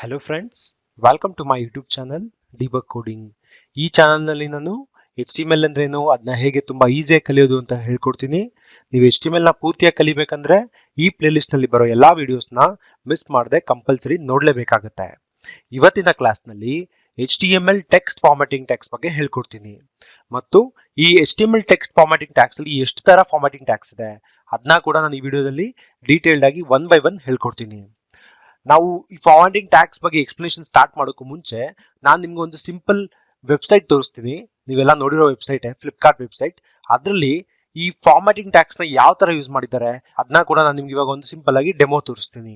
Hello friends, welcome to my YouTube channel debug coding. ಈ ಚಾನಲ್ನಲ್ಲಿ ನಾನು HTML ಅಂದ್ರೇನು, ಅದನ್ನ ಹೇಗೆ ತುಂಬಾ ಈಸಿಯಾಗಿ ಕಲಿಯೋದು ಅಂತ ಹೇಳ್ಕೊಡ್ತೀನಿ. ನೀವು HTML ನ ಪೂರ್ತಿಯಾಗಿ ಕಲಿಬೇಕಂದ್ರೆ ಈ ಪ್ಲೇಲಿಸ್ಟ್ ನಲ್ಲಿ ಬರೋ ಎಲ್ಲಾ ವಿಡಿಯೋಸ್ನ ಮಿಸ್ ಮಾಡದೆ ಕಂಪಲ್ಸರಿ ನೋಡ್ಲೇಬೇಕಾಗುತ್ತೆ. ಇವತ್ತಿನ ಕ್ಲಾಸ್ನಲ್ಲಿ HTML ಟೆಕ್ಸ್ಟ್ ಫಾರ್ಮ್ಯಾಟಿಂಗ್ ಟ್ಯಾಗ್ಸ್ ಬಗ್ಗೆ ಹೇಳ್ಕೊಡ್ತೀನಿ. ಮತ್ತು ಈ HTML ಟೆಕ್ಸ್ಟ್ ಫಾರ್ಮ್ಯಾಟಿಂಗ್ ಟ್ಯಾಗ್ಸ್ ಅಲ್ಲಿ ಎಷ್ಟು ತರ ಫಾರ್ಮ್ಯಾಟಿಂಗ್ ಟ್ಯಾಗ್ಸ್ ಇದೆ ಅದನ್ನ ಕೂಡ ನಾನು ಈ ವಿಡಿಯೋದಲ್ಲಿ ಡೀಟೇಲ್ಡ್ ಆಗಿ ಒನ್ ಬೈ ಒನ್ ಹೇಳ್ಕೊಡ್ತೀನಿ. ನಾವು ಈ ಫಾರ್ಮ್ಯಾಟಿಂಗ್ ಟ್ಯಾಗ್ಸ್ ಬಗ್ಗೆ ಎಕ್ಸ್ಪ್ಲನೇಷನ್ ಸ್ಟಾರ್ಟ್ ಮಾಡೋಕ್ಕೂ ಮುಂಚೆ ನಾನು ನಿಮ್ಗೆ ಒಂದು ಸಿಂಪಲ್ ವೆಬ್ಸೈಟ್ ತೋರಿಸ್ತೀನಿ. ನೀವೆಲ್ಲ ನೋಡಿರೋ ವೆಬ್ಸೈಟ್, ಫ್ಲಿಪ್ಕಾರ್ಟ್ ವೆಬ್ಸೈಟ್. ಅದರಲ್ಲಿ ಈ ಫಾರ್ಮ್ಯಾಟಿಂಗ್ ಟ್ಯಾಗ್ಸ್ ನ ಯಾವ ತರ ಯೂಸ್ ಮಾಡಿದ್ದಾರೆ ಅದನ್ನ ಕೂಡ ನಾನು ನಿಮ್ಗೆ ಇವಾಗ ಒಂದು ಸಿಂಪಲ್ ಆಗಿ ಡೆಮೋ ತೋರಿಸ್ತೀನಿ.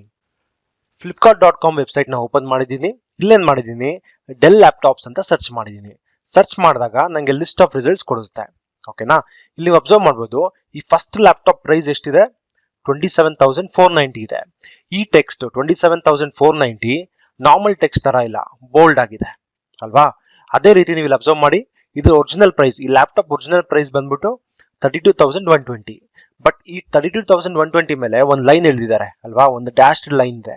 flipkart.com ವೆಬ್ಸೈಟ್ ನ ಓಪನ್ ಮಾಡಿದ್ದೀನಿ. ಇಲ್ಲೇನ್ ಮಾಡಿದ್ದೀನಿ, ಡೆಲ್ ಲ್ಯಾಪ್ಟಾಪ್ಸ್ ಅಂತ ಸರ್ಚ್ ಮಾಡಿದ್ದೀನಿ. ಸರ್ಚ್ ಮಾಡಿದಾಗ ನಂಗೆ ಲಿಸ್ಟ್ ಆಫ್ ರಿಸಲ್ಟ್ಸ್ ಕೊಡುತ್ತೆ. ಓಕೆನಾ, ಇಲ್ಲಿ ಅಬ್ಸರ್ವ್ ಮಾಡ್ಬೋದು ಈ ಫಸ್ಟ್ ಲ್ಯಾಪ್ಟಾಪ್ ಪ್ರೈಸ್ ಎಷ್ಟಿದೆ, 27,490 ಇದೆ. ಈ ಟೆಕ್ಸ್ಟ್ 27,490 ನಾರ್ಮಲ್ ಟೆಕ್ಸ್ಟ್ ತರ ಇಲ್ಲ, ಬೋಲ್ಡ್ ಆಗಿದೆ ಅಲ್ವಾ. ಅದೇ ರೀತಿ ನೀವು ಇಲ್ಲಿ ಅಬ್ಸರ್ವ್ ಮಾಡಿ, ಇದು ಒರಿಜಿನಲ್ ಪ್ರೈಸ್, ಈ ಲ್ಯಾಪ್ಟಾಪ್ ಒರಿಜಿನಲ್ ಪ್ರೈಸ್ ಬಂದ್ಬಿಟ್ಟು 32,120. ಬಟ್ ಈ 32,120 ಮೇಲೆ ಒಂದು ಲೈನ್ ಎಳೆದಿದ್ದಾರೆ ಅಲ್ವಾ, ಒಂದು ಡ್ಯಾಶ್ಡ್ ಲೈನ್ ಇದೆ.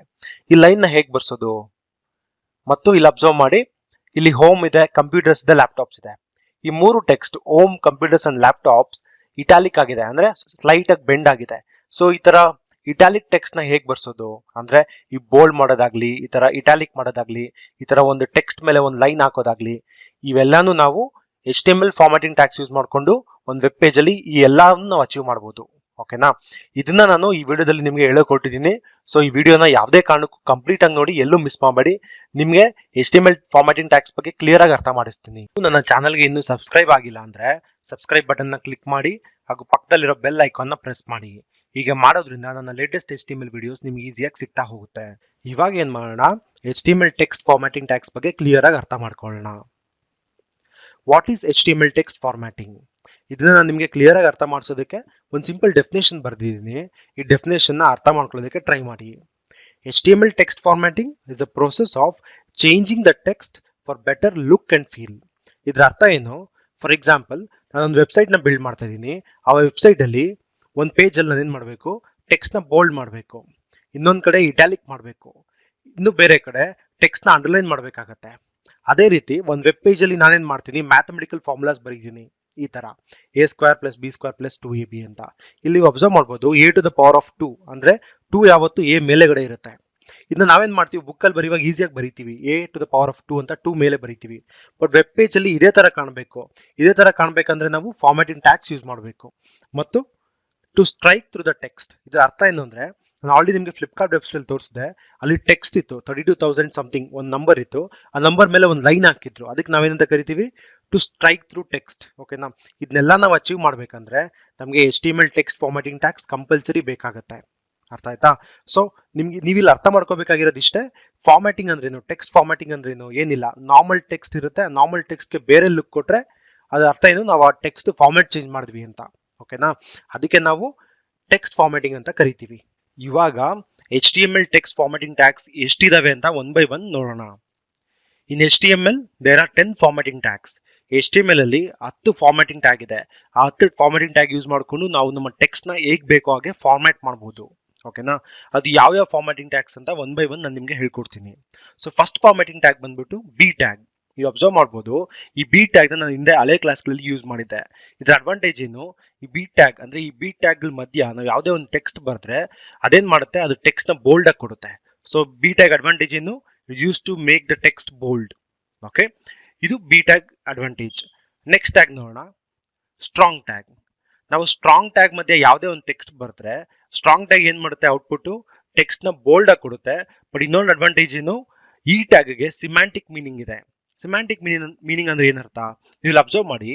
ಈ ಲೈನ್ ನ ಹೇಗ್ ಬರ್ಸೋದು? ಮತ್ತು ಇಲ್ಲಿ ಅಬ್ಸರ್ವ್ ಮಾಡಿ, ಇಲ್ಲಿ ಹೋಮ್ ಇದೆ, ಕಂಪ್ಯೂಟರ್ಸ್ ಇದೆ, ಲ್ಯಾಪ್ಟಾಪ್ಸ್ ಇದೆ. ಈ ಮೂರು text home, computers and laptops italic ಆಗಿದೆ, ಅಂದ್ರೆ ಸ್ಲೈಟ್ ಆಗಿ ಬೆಂಡ್ ಆಗಿದೆ. ಸೊ ಈ ತರ ಇಟಾಲಿಕ್ ಟೆಕ್ಸ್ಟ್ ನ ಹೇಗ್ ಬರ್ಸೋದು ಅಂದ್ರೆ, ಈ ಬೋಲ್ಡ್ ಮಾಡೋದಾಗ್ಲಿ, ಈ ತರ ಇಟಾಲಿಕ್ ಮಾಡೋದಾಗ್ಲಿ, ಈ ತರ ಒಂದು ಟೆಕ್ಸ್ಟ್ ಮೇಲೆ ಒಂದು ಲೈನ್ ಹಾಕೋದಾಗ್ಲಿ, ಇವೆಲ್ಲಾನು ನಾವು HTML ಫಾರ್ಮ್ಯಾಟಿಂಗ್ ಟ್ಯಾಗ್ಸ್ ಯೂಸ್ ಮಾಡ್ಕೊಂಡು ಒಂದು ವೆಬ್ ಪೇಜ್ ಅಲ್ಲಿ ಈ ಎಲ್ಲಾನು ನಾವು ಅಚೀವ್ ಮಾಡಬಹುದು. ಓಕೆನಾ, ಇದನ್ನ ನಾನು ಈ ವಿಡಿಯೋದಲ್ಲಿ ನಿಮ್ಗೆ ಹೇಳಿಕೊಟ್ಟಿದ್ದೀನಿ. ಸೊ ಈ ವಿಡಿಯೋನ ಯಾವುದೇ ಕಾರಣಕ್ಕೂ ಕಂಪ್ಲೀಟ್ ಆಗಿ ನೋಡಿ, ಎಲ್ಲೂ ಮಿಸ್ ಮಾಡಬೇಡಿ. ನಿಮ್ಗೆ HTML ಫಾರ್ಮ್ಯಾಟಿಂಗ್ ಟ್ಯಾಗ್ಸ್ ಬಗ್ಗೆ ಕ್ಲಿಯರ್ ಆಗಿ ಅರ್ಥ ಮಾಡಿಸ್ತೀನಿ. ನನ್ನ ಚಾನಲ್ಗೆ ಇನ್ನೂ ಸಬ್ಸ್ಕ್ರೈಬ್ ಆಗಿಲ್ಲ ಅಂದ್ರೆ ಸಬ್ಸ್ಕ್ರೈಬ್ ಬಟನ್ ನ ಕ್ಲಿಕ್ ಮಾಡಿ, ಹಾಗೂ ಪಕ್ಕದಲ್ಲಿರೋ ಬೆಲ್ ಐಕಾನ್ ನ ಪ್ರೆಸ್ ಮಾಡಿ. ಹೀಗೆ ಮಾಡೋದ್ರಿಂದ ನನ್ನ ಲೇಟೆಸ್ಟ್ HTML ವಿಡಿಯೋಸ್ ನಿಮ್ಗೆ ಈಸಿಯಾಗಿ ಸಿಗ್ತಾ ಹೋಗುತ್ತೆ. ಇವಾಗ ಏನ್ ಮಾಡೋಣ, HTML ಟೆಕ್ಸ್ಟ್ ಫಾರ್ಮ್ಯಾಟಿಂಗ್ ಟ್ಯಾಗ್ಸ್ ಬಗ್ಗೆ ಕ್ಲಿಯರ್ ಆಗಿ ಅರ್ಥ ಮಾಡ್ಕೊಳ್ಳೋಣ. What is HTML text formatting? ಇದನ್ನ ನಾನು ನಿಮಗೆ ಕ್ಲಿಯರ್ ಆಗಿ ಅರ್ಥ ಮಾಡಿಸೋದಕ್ಕೆ ಒಂದು ಸಿಂಪಲ್ ಡೆಫಿನೇಷನ್ ಬರ್ದಿದ್ದೀನಿ. ಈ ಡೆಫಿನೇಷನ್ ನ ಅರ್ಥ ಮಾಡ್ಕೊಳ್ಳೋದಕ್ಕೆ ಟ್ರೈ ಮಾಡಿ. HTML text formatting is a process of changing the text for better look and feel. ಇದ್ರ ಅರ್ಥ ಏನು? ಫಾರ್ ಎಕ್ಸಾಂಪಲ್, ನಾನೊಂದು ವೆಬ್ಸೈಟ್ ನ ಬಿಲ್ಡ್ ಮಾಡ್ತಾ ಇದ್ದೀನಿ. ಆ ವೆಬ್ಸೈಟ್ ಅಲ್ಲಿ ಒಂದು ಪೇಜ್ ಅಲ್ಲಿ ನಾನು ಏನ್ ಮಾಡಬೇಕು, ಟೆಕ್ಸ್ಟ್ ನ ಬೋಲ್ಡ್ ಮಾಡಬೇಕು, ಇನ್ನೊಂದ್ ಕಡೆ ಇಟಾಲಿಕ್ ಮಾಡಬೇಕು, ಇನ್ನು ಬೇರೆ ಕಡೆ ಟೆಕ್ಸ್ಟ್ ನ ಅಂಡರ್ಲೈನ್ ಮಾಡಬೇಕಾಗತ್ತೆ. ಅದೇ ರೀತಿ ಒಂದು ವೆಬ್ ಪೇಜ್ ಅಲ್ಲಿ ನಾನೇನ್ ಮಾಡ್ತೀನಿ, ಮ್ಯಾಥಮೆಟಿಕಲ್ ಫಾರ್ಮುಲಾಸ್ ಬರೀತೀನಿ. ಈ ತರ a² + b² + 2ab ಅಂತ. ಇಲ್ಲಿ ಅಬ್ಸರ್ವ್ ಮಾಡ್ಬೋದು, a⁴ ಅಂದ್ರೆ 2 ಯಾವತ್ತು a ಮೇಲೆಗಡೆ ಇರುತ್ತೆ. ಇದನ್ನ ನಾವೇನ್ ಮಾಡ್ತೀವಿ, ಬುಕ್ ಅಲ್ಲಿ ಬರೆಯುವಾಗ ಈಸಿಯಾಗಿ ಬರೀತೀವಿ, a⁴ ಅಂತ 2 ಮೇಲೆ ಬರೀತೀವಿ. ಬಟ್ ವೆಬ್ ಪೇಜ್ ಅಲ್ಲಿ ಇದೇ ತರ ಕಾಣಬೇಕು. ಇದೇ ತರ ಕಾಣ್ಬೇಕಂದ್ರೆ ನಾವು ಫಾರ್ಮ್ಯಾಟಿಂಗ್ ಟ್ಯಾಗ್ಸ್ ಯೂಸ್ ಮಾಡಬೇಕು. ಮತ್ತು to strike through the text, ಇದರ ಅರ್ಥ ಏನು ಅಂದ್ರೆ, ನಾನು ಆಲ್ರೆಡಿ ನಿಮಗೆ ಫ್ಲಿಪ್ಕಾರ್ಟ್ ವೆಬ್ಸೈಟ್ ತೋರಿಸಿದೆ. ಅಲ್ಲಿ ಟೆಕ್ಸ್ಟ್ ಇತ್ತು, 32,000 ಸಮಥಿಂಗ್ ಒಂದು ನಂಬರ್ ಇತ್ತು. ಆ ನಂಬರ್ ಮೇಲೆ ಒಂದು ಲೈನ್ ಹಾಕಿದ್ರು. ಅದಕ್ಕೆ ನಾವೇನಂತ ಕರಿತೀವಿ, ಟು ಸ್ಟ್ರೈಕ್ ಥ್ರೂ ಟೆಕ್ಸ್ಟ್. ಓಕೆನಾ, ಇದನ್ನೆಲ್ಲ ನಾವು ಅಚೀವ್ ಮಾಡ್ಬೇಕಂದ್ರೆ ನಮಗೆ HTML text formatting tags compulsory ಬೇಕಾಗುತ್ತೆ. ಅರ್ಥ ಆಯ್ತಾ? ಸೊ ನೀವಿಲ್ಲಿ ಅರ್ಥ ಮಾಡ್ಕೋಬೇಕಾಗಿರೋದು ಇಷ್ಟೇ. ಫಾರ್ಮ್ಯಾಟಿಂಗ್ ಅಂದ್ರೇನು, ಟೆಕ್ಸ್ಟ್ ಫಾರ್ಮ್ಯಾಟಿಂಗ್ ಅಂದ್ರೇನು, ಏನಿಲ್ಲ, ನಾರ್ಮಲ್ ಟೆಕ್ಸ್ಟ್ ಇರುತ್ತೆ, ನಾರ್ಮಲ್ ಟೆಕ್ಸ್ಟ್ಗೆ ಬೇರೆ ಲುಕ್ ಕೊಟ್ರೆ ಅದ್ರ ಅರ್ಥ ಏನು, ನಾವು ಆ ಟೆಕ್ಸ್ಟ್ ಫಾರ್ಮ್ಯಾಟ್ ಚೇಂಜ್ ಮಾಡಿದ್ವಿ ಅಂತ. ಓಕೆನಾ, ಅದಕ್ಕೆ ನಾವು ಟೆಕ್ಸ್ಟ್ ಫಾರ್ಮ್ಯಾಟಿಂಗ್ ಅಂತ ಕರಿತೀವಿ. ಇವಾಗ HTML ಟೆಕ್ಸ್ಟ್ ಫಾರ್ಮ್ಯಾಟಿಂಗ್ ಟ್ಯಾಗ್ಸ್ ಎಷ್ಟಿದಾವೆ ಅಂತ ಒನ್ ಬೈ ಒನ್ ನೋಡೋಣ. In HTML there are 10 formatting tags. HTML ಅಲ್ಲಿ 10 ಫಾರ್ಮ್ಯಾಟಿಂಗ್ ಟ್ಯಾಗ್ ಇದೆ. ಆ 10 ಫಾರ್ಮ್ಯಾಟಿಂಗ್ ಟ್ಯಾಗ್ ಯೂಸ್ ಮಾಡ್ಕೊಂಡು ನಾವು ನಮ್ಮ ಟೆಕ್ಸ್ಟ್ ನ ಹೇಗ್ ಬೇಕೋ ಹಾಗೆ ಫಾರ್ಮ್ಯಾಟ್ ಮಾಡಬಹುದು. ಓಕೆನಾ, ಅದು ಯಾವ ಫಾರ್ಮ್ಯಾಟಿಂಗ್ ಟ್ಯಾಗ್ಸ್ ಅಂತ ಒನ್ ಬೈ ಒನ್ ನಾನು ನಿಮ್ಗೆ ಹೇಳ್ಕೊಡ್ತೀನಿ. ಸೊ ಫಸ್ಟ್ ಫಾರ್ಮ್ಯಾಟಿಂಗ್ ಟ್ಯಾಗ್ ಬಂದ್ಬಿಟ್ಟು ಬಿ ಟ್ಯಾಗ್. ನೀವು ಅಬ್ಸರ್ವ್ ಮಾಡ್ಬೋದು, ಈ ಬಿ ಟ್ಯಾಗ್ ನಾನು ಹಿಂದೆ ಹಳೆ ಕ್ಲಾಸ್ಗಳಲ್ಲಿ ಯೂಸ್ ಮಾಡಿದ್ದೆ. ಇದರ ಅಡ್ವಾಂಟೇಜ್ ಏನು, ಈ ಬಿ ಟ್ಯಾಗ್ ಅಂದ್ರೆ, ಈ ಬಿ ಟ್ಯಾಗ್ ಮಧ್ಯ ನಾವು ಯಾವುದೇ ಒಂದು ಟೆಕ್ಸ್ಟ್ ಬರೆದ್ರೆ ಅದೇನ್ ಮಾಡುತ್ತೆ, ಅದು ಟೆಕ್ಸ್ಟ್ ನ ಬೋಲ್ಡ್ ಆಗಿ ಕೊಡುತ್ತೆ. ಸೊ ಬಿ ಟ್ಯಾಗ್ ಅಡ್ವಾಂಟೇಜ್ ಏನು, use to make the text bold. Okay, ಇದು B tag advantage. Next tag ನೋಡೋಣ, ಸ್ಟ್ರಾಂಗ್ ಟ್ಯಾಗ್. ನಾವು ಸ್ಟ್ರಾಂಗ್ ಟ್ಯಾಗ್ ಮಧ್ಯೆ ಯಾವುದೇ ಒಂದು ಟೆಕ್ಸ್ಟ್ ಬರೆದ್ರೆ ಸ್ಟ್ರಾಂಗ್ ಟ್ಯಾಗ್ ಏನ್ ಮಾಡುತ್ತೆ, ಔಟ್ಪುಟ್ ಟೆಕ್ಸ್ಟ್ ನ ಬೋಲ್ಡ್ ಆಗಿ ಕೊಡುತ್ತೆ. ಬಟ್ ಇನ್ನೊಂದು ಅಡ್ವಾಂಟೇಜ್ ಏನು, ಈ ಟ್ಯಾಗ್ಗೆ ಸಿಮ್ಯಾಂಟಿಕ್ ಮೀನಿಂಗ್ ಇದೆ. ಸಿಮ್ಯಾಂಟಿಕ್ ಮೀನಿಂಗ್ ಅಂದ್ರೆ ಏನರ್ಥ, ನೀವು ಅಬ್ಸರ್ವ್ ಮಾಡಿ,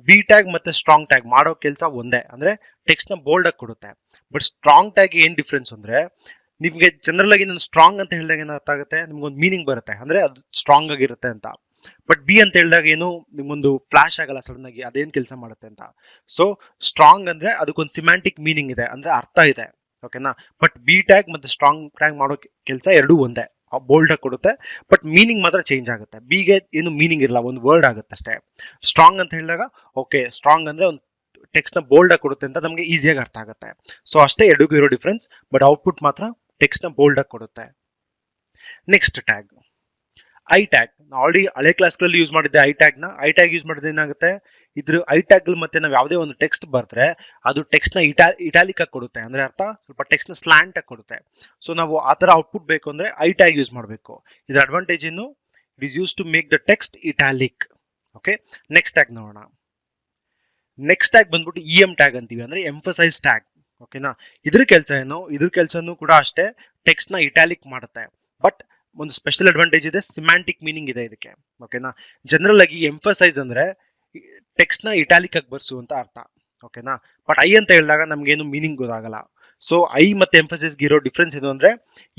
ಬಿ ಟ್ಯಾಗ್ ಮತ್ತೆ ಸ್ಟ್ರಾಂಗ್ ಟ್ಯಾಗ್ ಮಾಡೋ ಕೆಲಸ ಒಂದೇ, ಅಂದ್ರೆ ಟೆಕ್ಸ್ಟ್ ನ ಬೋಲ್ಡ್ ಆಗಿ ಕೊಡುತ್ತೆ. ಬಟ್ ಸ್ಟ್ರಾಂಗ್ ಟ್ಯಾಗ್ ಏನ್ ಡಿಫ್ರೆನ್ಸ್ ಅಂದ್ರೆ, ನಿಮ್ಗೆ ಜನರಲ್ ಆಗಿ ನಾನು ಸ್ಟ್ರಾಂಗ್ ಅಂತ ಹೇಳಿದಾಗ ಏನಾಗ್ತ ಆಗುತ್ತೆ, ನಿಮ್ಗೊಂದು ಮೀನಿಂಗ್ ಬರುತ್ತೆ, ಅಂದ್ರೆ ಅದು ಸ್ಟ್ರಾಂಗ್ ಆಗಿರುತ್ತೆ ಅಂತ. ಬಟ್ ಬಿ ಅಂತ ಹೇಳಿದಾಗ ಏನು, ನಿಮ್ಗೊಂದು ಫ್ಲಾಶ್ ಆಗಲ್ಲ ಸಡನ್ ಆಗಿ ಅದೇನ್ ಕೆಲಸ ಮಾಡುತ್ತೆ ಅಂತ. ಸೊ ಸ್ಟ್ರಾಂಗ್ ಅಂದ್ರೆ ಅದಕ್ಕೊಂದು ಸಿಮ್ಯಾಂಟಿಕ್ ಮೀನಿಂಗ್ ಇದೆ, ಅಂದ್ರೆ ಅರ್ಥ ಇದೆ. ಓಕೆನಾ, ಬಟ್ ಬಿ ಟ್ಯಾಗ್ ಮತ್ತೆ ಸ್ಟ್ರಾಂಗ್ ಟ್ಯಾಗ್ ಮಾಡೋ ಕೆಲಸ ಎರಡೂ ಒಂದೇ, ಬೋಲ್ಡ್ ಆಗಿ ಕೊಡುತ್ತೆ. ಬಟ್ ಮೀನಿಂಗ್ ಮಾತ್ರ ಚೇಂಜ್ ಆಗುತ್ತೆ. ಬಿಗೆ ಏನು ಮೀನಿಂಗ್ ಇರಲ್ಲ, ಒಂದು ವರ್ಡ್ ಆಗುತ್ತೆ ಅಷ್ಟೇ. ಸ್ಟ್ರಾಂಗ್ ಅಂತ ಹೇಳಿದಾಗ ಓಕೆ, ಸ್ಟ್ರಾಂಗ್ ಅಂದ್ರೆ ಒಂದು ಟೆಕ್ಸ್ಟ್ ನ ಬೋಲ್ಡ್ ಆಗಿ ಕೊಡುತ್ತೆ ಅಂತ ನಮಗೆ ಈಸಿಯಾಗಿ ಅರ್ಥ ಆಗುತ್ತೆ. ಸೊ ಅಷ್ಟೇ ಎರಡಕ್ಕೂ ಇರೋ ಡಿಫ್ರೆನ್ಸ್. ಬಟ್ ಔಟ್ಪುಟ್ ಮಾತ್ರ ಟೆಕ್ಸ್ಟ್ ನ ಬೋಲ್ಡ್ ಆಗಿ ಕೊಡುತ್ತೆ. Next tag I tag. Already ಹಳೆ ಕ್ಲಾಸ್ಗಳಲ್ಲಿ ಯೂಸ್ ಮಾಡಿದ್ದೆ ಐ ಟ್ಯಾಗ್ ಯೂಸ್ ಮಾಡಿದ್ರೆ ಏನಾಗುತ್ತೆ, ಇದ್ರ ಐ ಟ್ಯಾಗ್ ಮತ್ತೆ ನಾವು ಯಾವುದೇ ಒಂದು ಟೆಕ್ಸ್ಟ್ ಬರೆದ್ರೆ ಅದು ಟೆಕ್ಸ್ಟ್ ನ ಇಟಾಲಿಕ್ ಆಗಿ ಕೊಡುತ್ತೆ. ಅಂದ್ರೆ ಅರ್ಥ ಸ್ವಲ್ಪ ಟೆಕ್ಸ್ಟ್ ನ ಸ್ಲಾಂಟ್ ಆಗಿ ಕೊಡುತ್ತೆ. ಸೊ ನಾವು ಆ ತರ ಔಟ್ಪುಟ್ ಬೇಕು ಅಂದ್ರೆ ಐ ಟ್ಯಾಗ್ ಯೂಸ್ ಮಾಡಬೇಕು. ಇದರ ಅಡ್ವಾಂಟೇಜ್ ಏನು, it is use to make the text italic. Okay, next tag ನೋಡೋಣ. ನೆಕ್ಸ್ಟ್ ಟ್ಯಾಗ್ ಬಂದ್ಬಿಟ್ಟು ಇ ಎಂ ಟ್ಯಾಗ್ ಅಂತೀವಿ, ಅಂದ್ರೆ ಎಂಫಸೈಸ್ ಟ್ಯಾಗ್. ಓಕೆನಾ, ಇದ್ರ ಕೆಲಸ ಏನು, ಇದ್ರ ಕೆಲಸನೂ ಕೂಡ ಅಷ್ಟೇ, ಟೆಕ್ಸ್ಟ್ ನ ಇಟಾಲಿಕ್ ಮಾಡುತ್ತೆ. ಬಟ್ ಒಂದು ಸ್ಪೆಷಲ್ ಅಡ್ವಾಂಟೇಜ್ ಇದೆ, ಸಿಮ್ಯಾಂಟಿಕ್ ಮೀನಿಂಗ್ ಇದೆ ಇದಕ್ಕೆ. ಓಕೆನಾ, ಜನರಲ್ ಆಗಿ ಎಂಫಸೈಸ್ ಅಂದ್ರೆ ಟೆಕ್ಸ್ಟ್ ನ ಇಟಾಲಿಕ್ ಆಗಿ ಬರ್ಸು ಅಂತ ಅರ್ಥ. ಓಕೆನಾ, ಬಟ್ ಐ ಅಂತ ಹೇಳಿದಾಗ ನಮ್ಗೇನು ಮೀನಿಂಗ್ ಗೊತ್ತಾಗಲ್ಲ. ಸೊ ಐ ಮತ್ತೆ ಎಂಫಸೈಸ್ ಇರೋ ಡಿಫ್ರೆನ್ಸ್ ಏನು ಅಂದ್ರೆ,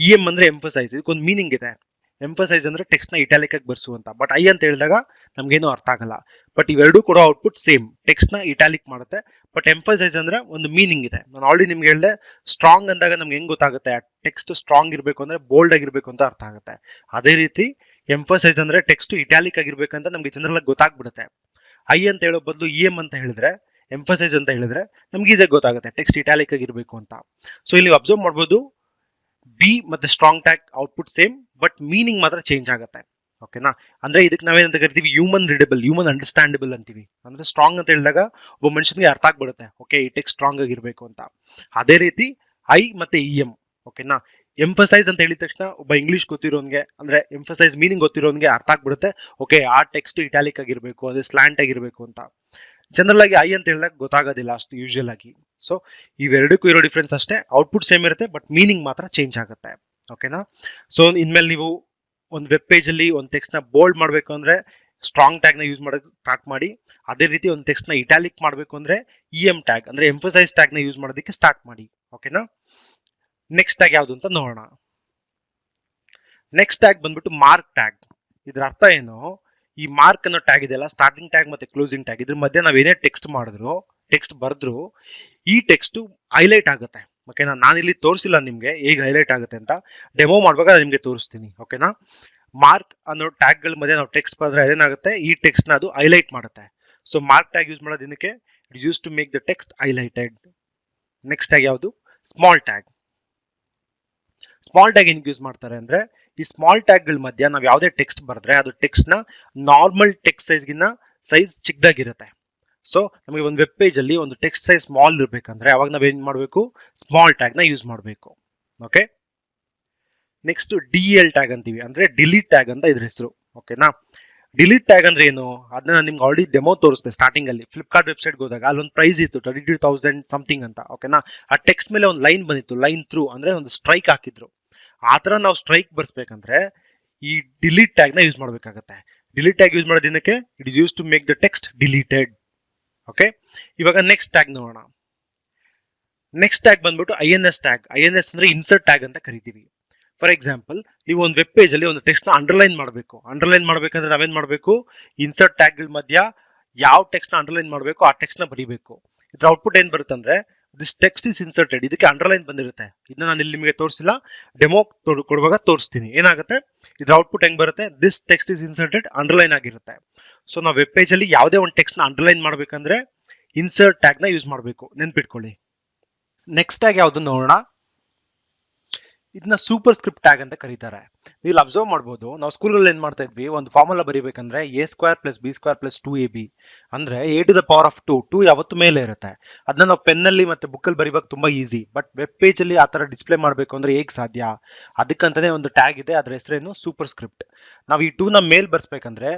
ಇ ಎಂ ಅಂದ್ರೆ ಎಂಫಸೈಸ್, ಇದಕ್ಕೊಂದು ಮೀನಿಂಗ್ ಇದೆ. ಎಂಫಸೈಸ್ ಅಂದ್ರೆ ಟೆಕ್ಸ್ಟ್ ನ ಇಟಾಲಿಕ್ ಆಗಿ ಬರ್ಸು ಅಂತ. ಬಟ್ ಐ ಅಂತ ಹೇಳಿದಾಗ ನಮ್ಗೇನು ಅರ್ಥ ಆಗಲ್ಲ. ಬಟ್ ಇವೆರಡೂ ಕೂಡ ಔಟ್ಪುಟ್ ಸೇಮ್, ಟೆಕ್ಸ್ಟ್ ನ ಇಟಾಲಿಕ್ ಮಾಡುತ್ತೆ. ಬಟ್ ಎಂಫಸೈಸ್ ಅಂದ್ರೆ ಒಂದು ಮೀನಿಂಗ್ ಇದೆ. ನಾನು ಆಲ್ರೆಡಿ ನಿಮ್ಗೆ ಹೇಳಿದೆ, ಸ್ಟ್ರಾಂಗ್ ಅಂದಾಗ ನಮ್ಗೆ ಹೆಂಗ್ ಗೊತ್ತಾಗುತ್ತೆ, ಟೆಕ್ಸ್ಟ್ ಸ್ಟ್ರಾಂಗ್ ಇರಬೇಕು ಅಂದ್ರೆ ಬೋಲ್ಡ್ ಆಗಿರ್ಬೇಕು ಅಂತ ಅರ್ಥ ಆಗುತ್ತೆ. ಅದೇ ರೀತಿ ಎಂಫಸೈಸ್ ಅಂದ್ರೆ ಟೆಕ್ಸ್ಟ್ ಇಟಾಲಿಕ್ ಆಗಿರ್ಬೇಕಂತ ನಮ್ಗೆ ಜನರಲ್ ಆಗಿ ಗೊತ್ತಾಗ್ಬಿಡುತ್ತೆ. ಐ ಅಂತ ಹೇಳೋ ಬದಲು ಇ ಎಂ ಅಂತ ಹೇಳಿದ್ರೆ, ಎಂಫಸೈಸ್ ಅಂತ ಹೇಳಿದ್ರೆ ನಮ್ಗೆ ಈಸಿಯಾಗಿ ಗೊತ್ತಾಗುತ್ತೆ ಟೆಕ್ಸ್ಟ್ ಇಟಾಲಿಕ್ ಆಗಿರ್ಬೇಕು ಅಂತ. ಸೊ ಇಲ್ಲಿ ಅಬ್ಸರ್ವ್ ಮಾಡ್ಬೋದು, ಬಿ ಮತ್ತೆ strong tag output same, but meaning ಮಾತ್ರ ಚೇಂಜ್ ಆಗುತ್ತೆ. ಓಕೆನಾ, ಅಂದ್ರೆ ಇದಕ್ಕೆ ನಾವೇನಂತ ಕರಿತೀವಿ, ಹ್ಯೂಮನ್ ರೀಡಬಲ್, ಹ್ಯೂಮನ್ ಅಂಡರ್ಸ್ಟ್ಯಾಂಡಬಲ್ ಅಂತೀವಿ. ಅಂದ್ರೆ ಸ್ಟ್ರಾಂಗ್ ಅಂತ ಹೇಳಿದಾಗ ಒಬ್ಬ ಮನುಷ್ಯನಿಗೆ ಅರ್ಥ ಆಗ್ಬಿಡುತ್ತೆ, ಓಕೆ ಈ ಟೆಕ್ಸ್ಟ್ ಸ್ಟ್ರಾಂಗ್ ಆಗಿರ್ಬೇಕು ಅಂತ. ಅದೇ ರೀತಿ ಐ ಮತ್ತೆ ಇ ಎಂ. ಓಕೆನಾ, ಎಂಫಸೈಸ್ ಅಂತ ಹೇಳಿದ ತಕ್ಷಣ ಒಬ್ಬ ಇಂಗ್ಲಿಷ್ ಗೊತ್ತಿರೋನ್ಗೆ, ಅಂದ್ರೆ ಎಂಫಸೈಸ್ ಮೀನಿಂಗ್ ಗೊತ್ತಿರೋನ್ಗೆ ಅರ್ಥ ಆಗ್ಬಿಡುತ್ತೆ, ಓಕೆ ಆ ಟೆಕ್ಸ್ಟ್ ಇಟಾಲಿಕ್ ಆಗಿರ್ಬೇಕು, ಅದೇ ಸ್ಲಾಂಟ್ ಆಗಿರ್ಬೇಕು ಅಂತ. ಜನರಲ್ ಆಗಿ ಐ ಅಂತ ಹೇಳಿದಾಗ ಗೊತ್ತಾಗೋದಿಲ್ಲ ಅಷ್ಟು ಯೂಶುವಲ್ ಆಗಿ. ಸೊ ಇವೆರಡಕ್ಕೂ ಇರೋ ಡಿಫ್ರೆನ್ಸ್ ಅಷ್ಟೇ, ಔಟ್ಪುಟ್ ಸೇಮ್ ಇರುತ್ತೆ, ಬಟ್ ಮೀನಿಂಗ್ ಮಾತ್ರ ಚೇಂಜ್ ಆಗುತ್ತೆ. ಓಕೆನಾ, ಸೊ ಇನ್ಮೇಲೆ ನೀವು ಒಂದು ವೆಬ್ ಪೇಜ್ ಅಲ್ಲಿ ಒಂದು ಟೆಕ್ಸ್ಟ್ ನ ಬೋಲ್ಡ್ ಮಾಡಬೇಕು ಅಂದ್ರೆ ಸ್ಟ್ರಾಂಗ್ ಟ್ಯಾಗ್ ನ ಯೂಸ್ ಮಾಡೋಕೆ ಸ್ಟಾರ್ಟ್ ಮಾಡಿ. ಅದೇ ರೀತಿ ಒಂದು ಟೆಕ್ಸ್ಟ್ ನ ಇಟಾಲಿಕ್ ಮಾಡಬೇಕು ಅಂದ್ರೆ ಇ ಎಂ ಟ್ಯಾಗ್ ಅಂದ್ರೆ ಎಂಫಸೈಸ್ ಟ್ಯಾಗ್ ನ ಯೂಸ್ ಮಾಡೋದಕ್ಕೆ ಸ್ಟಾರ್ಟ್ ಮಾಡಿ. ಓಕೆನಾ, ನೆಕ್ಸ್ಟ್ ಟ್ಯಾಗ್ ಯಾವುದು ಅಂತ ನೋಡೋಣ. ನೆಕ್ಸ್ಟ್ ಟ್ಯಾಗ್ ಬಂದ್ಬಿಟ್ಟು ಮಾರ್ಕ್ ಟ್ಯಾಗ್. ಇದ್ರ ಅರ್ಥ ಏನು, ಈ ಮಾರ್ಕ್ ಅನ್ನೋ ಟ್ಯಾಗ್ ಇದೆಯಲ್ಲ, ಸ್ಟಾರ್ಟಿಂಗ್ ಟ್ಯಾಗ್ ಮತ್ತೆ ಕ್ಲೋಸಿಂಗ್ ಟ್ಯಾಗ್, ಇದ್ರ ಮಧ್ಯೆ ನಾವ್ ಏನೇ ಟೆಕ್ಸ್ಟ್ ಮಾಡಿದ್ರು, ಟೆಕ್ಸ್ಟ್ ಬರೆದ್ರು ಈ ಟೆಕ್ಸ್ಟ್ ಹೈಲೈಟ್ ಆಗುತ್ತೆ. ಓಕೆನಾ, ನಾನಿಲ್ಲಿ ತೋರಿಸಿಲ್ಲ ನಿಮ್ಗೆ ಹೇಗೆ ಹೈಲೈಟ್ ಆಗುತ್ತೆ ಅಂತ, ಡೆಮೋ ಮಾಡುವಾಗ ನಿಮ್ಗೆ ತೋರಿಸ್ತೀನಿ. ಓಕೆನಾ, ಮಾರ್ಕ್ ಅನ್ನೋ ಟ್ಯಾಗ್ ಗಳ ಮಧ್ಯೆ ನಾವು ಟೆಕ್ಸ್ಟ್ ಬರೆದ್ರೆ ಏನಾಗುತ್ತೆ, ಈ ಟೆಕ್ಸ್ಟ್ ನ ಅದು ಹೈಲೈಟ್ ಮಾಡುತ್ತೆ. ಸೊ ಮಾರ್ಕ್ ಟ್ಯಾಗ್ ಯೂಸ್ ಮಾಡೋದಕ್ಕೆ it use to make the text highlighted. Next tag ಯಾವುದು, ಸ್ಮಾಲ್ ಟ್ಯಾಗ್. ಸ್ಮಾಲ್ ಟ್ಯಾಗ್ ಏನ್ ಯೂಸ್ ಮಾಡ್ತಾರೆ ಅಂದ್ರೆ, ಈ ಸ್ಮಾಲ್ ಟ್ಯಾಗ್ ಗಳ ಮಧ್ಯ ನಾವು ಯಾವುದೇ ಟೆಕ್ಸ್ಟ್ ಬರೆದ್ರೆ ಅದು ಟೆಕ್ಸ್ಟ್ ನ ನಾರ್ಮಲ್ ಟೆಕ್ಸ್ಟ್ ಸೈಜ್ ಗಿನ್ನ ಸೈಜ್ ಚಿಕ್ಕದಾಗಿರುತ್ತೆ. ಸೊ ನಮಗೆ ಒಂದು ವೆಬ್ ಪೇಜ್ ಅಲ್ಲಿ ಒಂದು ಟೆಕ್ಸ್ಟ್ ಸೈಜ್ ಸ್ಮಾಲ್ ಇರಬೇಕಂದ್ರೆ ಅವಾಗ ನಾವ್ ಏನ್ ಮಾಡಬೇಕು, ಸ್ಮಾಲ್ ಟ್ಯಾಗ್ ನ ಯೂಸ್ ಮಾಡಬೇಕು. Okay, next D L tag ಅಂತೀವಿ, ಅಂದ್ರೆ ಡಿಲೀಟ್ ಟ್ಯಾಗ್ ಅಂತ ಇದ್ರ ಹೆಸರು. ಓಕೆನಾ, ಡಿಲೀಟ್ ಟ್ಯಾಗ್ ಅಂದ್ರೆ ಏನು, ಅದನ್ನ ನಾನು ನಿಮ್ಗೆ ಆಲ್ರೆಡಿ ಡೆಮೋ ತೋರಿಸ್ತೆ ಸ್ಟಾರ್ಟಿಂಗ್ ಅಲ್ಲಿ. ಫ್ಲಿಪ್ಕಾರ್ಟ್ ವೆಬ್ಸೈಟ್ ಹೋದಾಗ ಅಲ್ಲೊಂದು ಪ್ರೈಸ್ ಇತ್ತು 32,000 ಸಮಥಿಂಗ್ ಅಂತ. ಓಕೆನಾ, ಆ ಟೆಕ್ಸ್ಟ್ ಮೇಲೆ ಒಂದು ಲೈನ್ ಬಂದಿತ್ತು, ಲೈನ್ ಥ್ರೂ ಅಂದ್ರೆ ಒಂದು ಸ್ಟ್ರೈಕ್ ಹಾಕಿದ್ರು. ಆತರ ನಾವು ಸ್ಟ್ರೈಕ್ ಬರ್ಸ್ಬೇಕಂದ್ರೆ ಈ ಡಿಲೀಟ್ ಟ್ಯಾಗ್ ನ ಯೂಸ್ ಮಾಡ್ಬೇಕಾಗತ್ತೆ. ಡಿಲೀಟ್ ಟ್ಯಾಗ್ ಯೂಸ್ ಮಾಡೋದಕ್ಕೆ it is use to make the text deleted. Okay, ಇವಾಗ ನೆಕ್ಸ್ಟ್ ಟ್ಯಾಗ್ ನೋಡೋಣ. ನೆಕ್ಸ್ಟ್ ಟ್ಯಾಗ್ ಬಂದ್ಬಿಟ್ಟು I N S tag. I N S ಅಂದ್ರೆ ಇನ್ಸರ್ಟ್ ಟ್ಯಾಗ್ ಅಂತ ಕರಿತೀವಿ. ಫಾರ್ ಎಕ್ಸಾಂಪಲ್, ನೀವು ಒಂದು ವೆಬ್ ಪೇಜ್ ಅಲ್ಲಿ ಒಂದು ಟೆಕ್ಸ್ಟ್ ನ ಅಂಡರ್ಲೈನ್ ಮಾಡಬೇಕು. ಅಂಡರ್ಲೈನ್ ಮಾಡ್ಬೇಕಂದ್ರೆ ನಾವೇನ್ ಮಾಡಬೇಕು, ಇನ್ಸರ್ಟ್ ಟ್ಯಾಗ್ ಗಳ ಮಧ್ಯ ಯಾವ ಟೆಕ್ಸ್ಟ್ ನ ಅಂಡರ್ಲೈನ್ ಮಾಡಬೇಕು ಆ ಟೆಕ್ಸ್ಟ್ ನ ಬರೀಬೇಕು. ಇದ್ರ ಔಟ್ಪುಟ್ ಏನ್ ಬರುತ್ತೆ ಅಂದ್ರೆ, ದಿಸ್ ಟೆಕ್ಸ್ಟ್ ಇಸ್ ಇನ್ಸರ್ಟೆಡ್, ಇದಕ್ಕೆ ಅಂಡರ್ಲೈನ್ ಬಂದಿರುತ್ತೆ. ಇದನ್ನ ನಾನು ಇಲ್ಲಿ ನಿಮಗೆ ತೋರಿಸಿಲ್ಲ, ಡೆಮೋ ಕೊಡುವಾಗ ತೋರಿಸ್ತೀನಿ. ಏನಾಗುತ್ತೆ, ಇದ್ರ ಔಟ್ಪುಟ್ ಹೆಂಗ್ ಬರುತ್ತೆ, this text is inserted underline ಆಗಿರುತ್ತೆ. ಸೊ ನಾವು ವೆಬ್ ಪೇಜ್ ಅಲ್ಲಿ ಯಾವುದೇ ಒಂದು ಟೆಕ್ಸ್ಟ್ ನ ಅಂಡರ್ಲೈನ್ ಮಾಡ್ಬೇಕಂದ್ರೆ ಇನ್ಸರ್ಟ್ ಟ್ಯಾಗ್ ನ ಯೂಸ್ ಮಾಡಬೇಕು, ನೆನ್ಪಿಟ್ಕೊಳ್ಳಿ. ನೆಕ್ಸ್ಟ್ ಟ್ಯಾಗ್ ಯಾವ್ದು ನೋಡೋಣ. ಇದನ್ನ ಸೂಪರ್ ಸ್ಕ್ರಿಪ್ಟ್ ಟ್ಯಾಗ್ ಅಂತ ಕರೀತಾರೆ. ನೀವು ಅಬ್ಸರ್ವ್ ಮಾಡಬಹುದು, ನಾವು ಸ್ಕೂಲ್ಗಳಲ್ಲಿ ಏನ್ ಮಾಡ್ತಾ ಇದ್ವಿ, ಒಂದು ಫಾರ್ಮುಲಾ ಬರೀಬೇಕಂದ್ರೆ a² + b² + 2ab ಅಂದ್ರೆ a⁴ 2 ಯಾವತ್ತು ಮೇಲೆ ಇರುತ್ತೆ. ಅದನ್ನ ನಾವು ಪೆನ್ನಲ್ಲಿ ಮತ್ತೆ ಬುಕ್ಕಲ್ಲಿ ಬರೀಬೇಕು, ತುಂಬಾ ಈಸಿ. ಬಟ್ ವೆಬ್ ಪೇಜ್ ಅಲ್ಲಿ ಆ ತರ ಡಿಸ್ಪ್ಲೇ ಮಾಡಬೇಕು ಅಂದ್ರೆ ಹೇಗ್ ಸಾಧ್ಯ, ಅದಕ್ಕಂತಾನೆ ಒಂದು ಟ್ಯಾಗ್ ಇದೆ, ಅದ್ರ ಹೆಸರೇನು ಸೂಪರ್ ಸ್ಕ್ರಿಪ್ಟ್. ನಾವು ಈ 2 ನ ಮೇಲ್ ಬರ್ಸ್ಬೇಕಂದ್ರೆ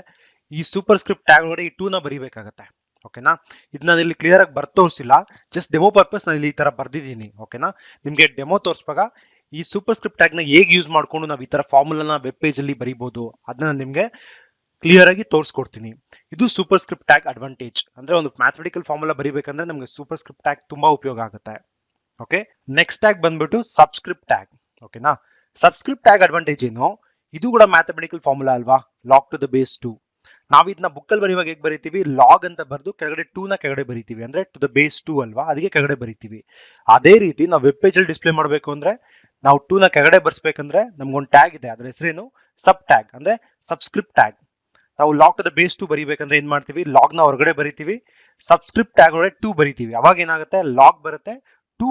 ಈ ಸೂಪರ್ ಸ್ಕ್ರಿಪ್ಟ್ ಟ್ಯಾಗ್ ಒಳಗಡೆ ಈ 2 ನ ಬರೀಬೇಕಾಗತ್ತೆ. ಓಕೆನಾ, ಇದನ್ನ ಇಲ್ಲಿ ಕ್ಲಿಯರ್ ಆಗಿ ಬರ್ದು ತೋರಿಸಿಲ್ಲ, ಜಸ್ಟ್ ಡೆಮೋ ಪರ್ಪಸ್ ನಾನು ಇಲ್ಲಿ ಈ ತರ ಬರ್ದಿದ್ದೀನಿ. ಓಕೆನಾ, ನಿಮ್ಗೆ ಡೆಮೋ ತೋರಿಸುವಾಗ ಈ ಸೂಪರ್ ಸ್ಕ್ರಿಪ್ಟ್ ಟ್ಯಾಗ್ ನ ಹೇಗೆ ಯೂಸ್ ಮಾಡ್ಕೊಂಡು ನಾವು ಈ ತರ ಫಾರ್ಮುಲಾನ ವೆಬ್ ಪೇಜ್ ಅಲ್ಲಿ ಬರೀಬಹುದು ಅದನ್ನ ನಿಮ್ಗೆ ಕ್ಲಿಯರ್ ಆಗಿ ತೋರಿಸ್ಕೊಡ್ತೀನಿ. ಇದು ಸೂಪರ್ ಸ್ಕ್ರಿಪ್ಟ್ ಟ್ಯಾಗ್ ಅಡ್ವಾಂಟೇಜ್. ಅಂದ್ರೆ ಒಂದು ಮ್ಯಾಥಮೆಟಿಕಲ್ ಫಾರ್ಮುಲಾ ಬರೀಬೇಕಂದ್ರೆ ನಮ್ಗೆ ಸೂಪರ್ ಸ್ಕ್ರಿಪ್ಟ್ ಟ್ಯಾಗ್ ತುಂಬಾ ಉಪಯೋಗ ಆಗುತ್ತೆ. ಓಕೆ, ನೆಕ್ಸ್ಟ್ ಟ್ಯಾಗ್ ಬಂದ್ಬಿಟ್ಟು ಸಬ್ಸ್ಕ್ರಿಪ್ಟ್ ಟ್ಯಾಗ್. ಓಕೆನಾ, ಸಬ್ಸ್ಕ್ರಿಪ್ಟ್ ಟ್ಯಾಗ್ ಅಡ್ವಾಂಟೇಜ್ ಏನು, ಇದು ಕೂಡ ಮ್ಯಾಥಮೆಟಿಕಲ್ ಫಾರ್ಮುಲಾ ಅಲ್ವಾ, ಲಾಗ್ ಟು ದ ಬೇಸ್ 2. ನಾವ್ ಇದನ್ನ ಬುಕ್ಕಲ್ಲಿ ಬರೆಯುವಾಗ ಹೇಗೆ ಬರೀತೀವಿ, ಲಾಗ್ ಅಂತ ಬರೆದು ಕೆಳಗಡೆ 2 ನ ಕೆಳಗಡೆ ಬರೀತೀವಿ, ಅಂದ್ರೆ ಟು ದ ಬೇಸ್ 2 ಅಲ್ವಾ, ಅದಕ್ಕೆ ಕೆಳಗಡೆ ಬರೀತೀವಿ. ಅದೇ ರೀತಿ ನಾವು ವೆಬ್ ಪೇಜ್ ಅಲ್ಲಿ ಡಿಸ್ಪ್ಲೇ ಮಾಡಬೇಕು ಅಂದ್ರೆ ನಾವು 2 ನ ಕೆಳಗಡೆ ಬರ್ಸ್ಬೇಕಂದ್ರೆ ನಮ್ಗೊಂದು ಟ್ಯಾಗ್ ಇದೆ, ಅದ್ರ ಹೆಸರೇನು ಸಬ್ ಟ್ಯಾಗ್, ಅಂದ್ರೆ ಸಬ್ಸ್ಕ್ರಿಪ್ಟ್ ಟ್ಯಾಗ್. ನಾವು ಲಾಗ್ ಟು ದ ಬೇಸ್ 2 ಬರೀಬೇಕಂದ್ರೆ ಏನ್ ಮಾಡ್ತೀವಿ, ಲಾಗ್ ನ ಹೊರಗಡೆ ಬರೀತೀವಿ, ಸಬ್ಸ್ಕ್ರಿಪ್ಟ್ ಟ್ಯಾಗ್ ಒಳಗಡೆ 2 ಬರೀತೀವಿ. ಅವಾಗ ಏನಾಗುತ್ತೆ, ಲಾಗ್ ಬರುತ್ತೆ, 2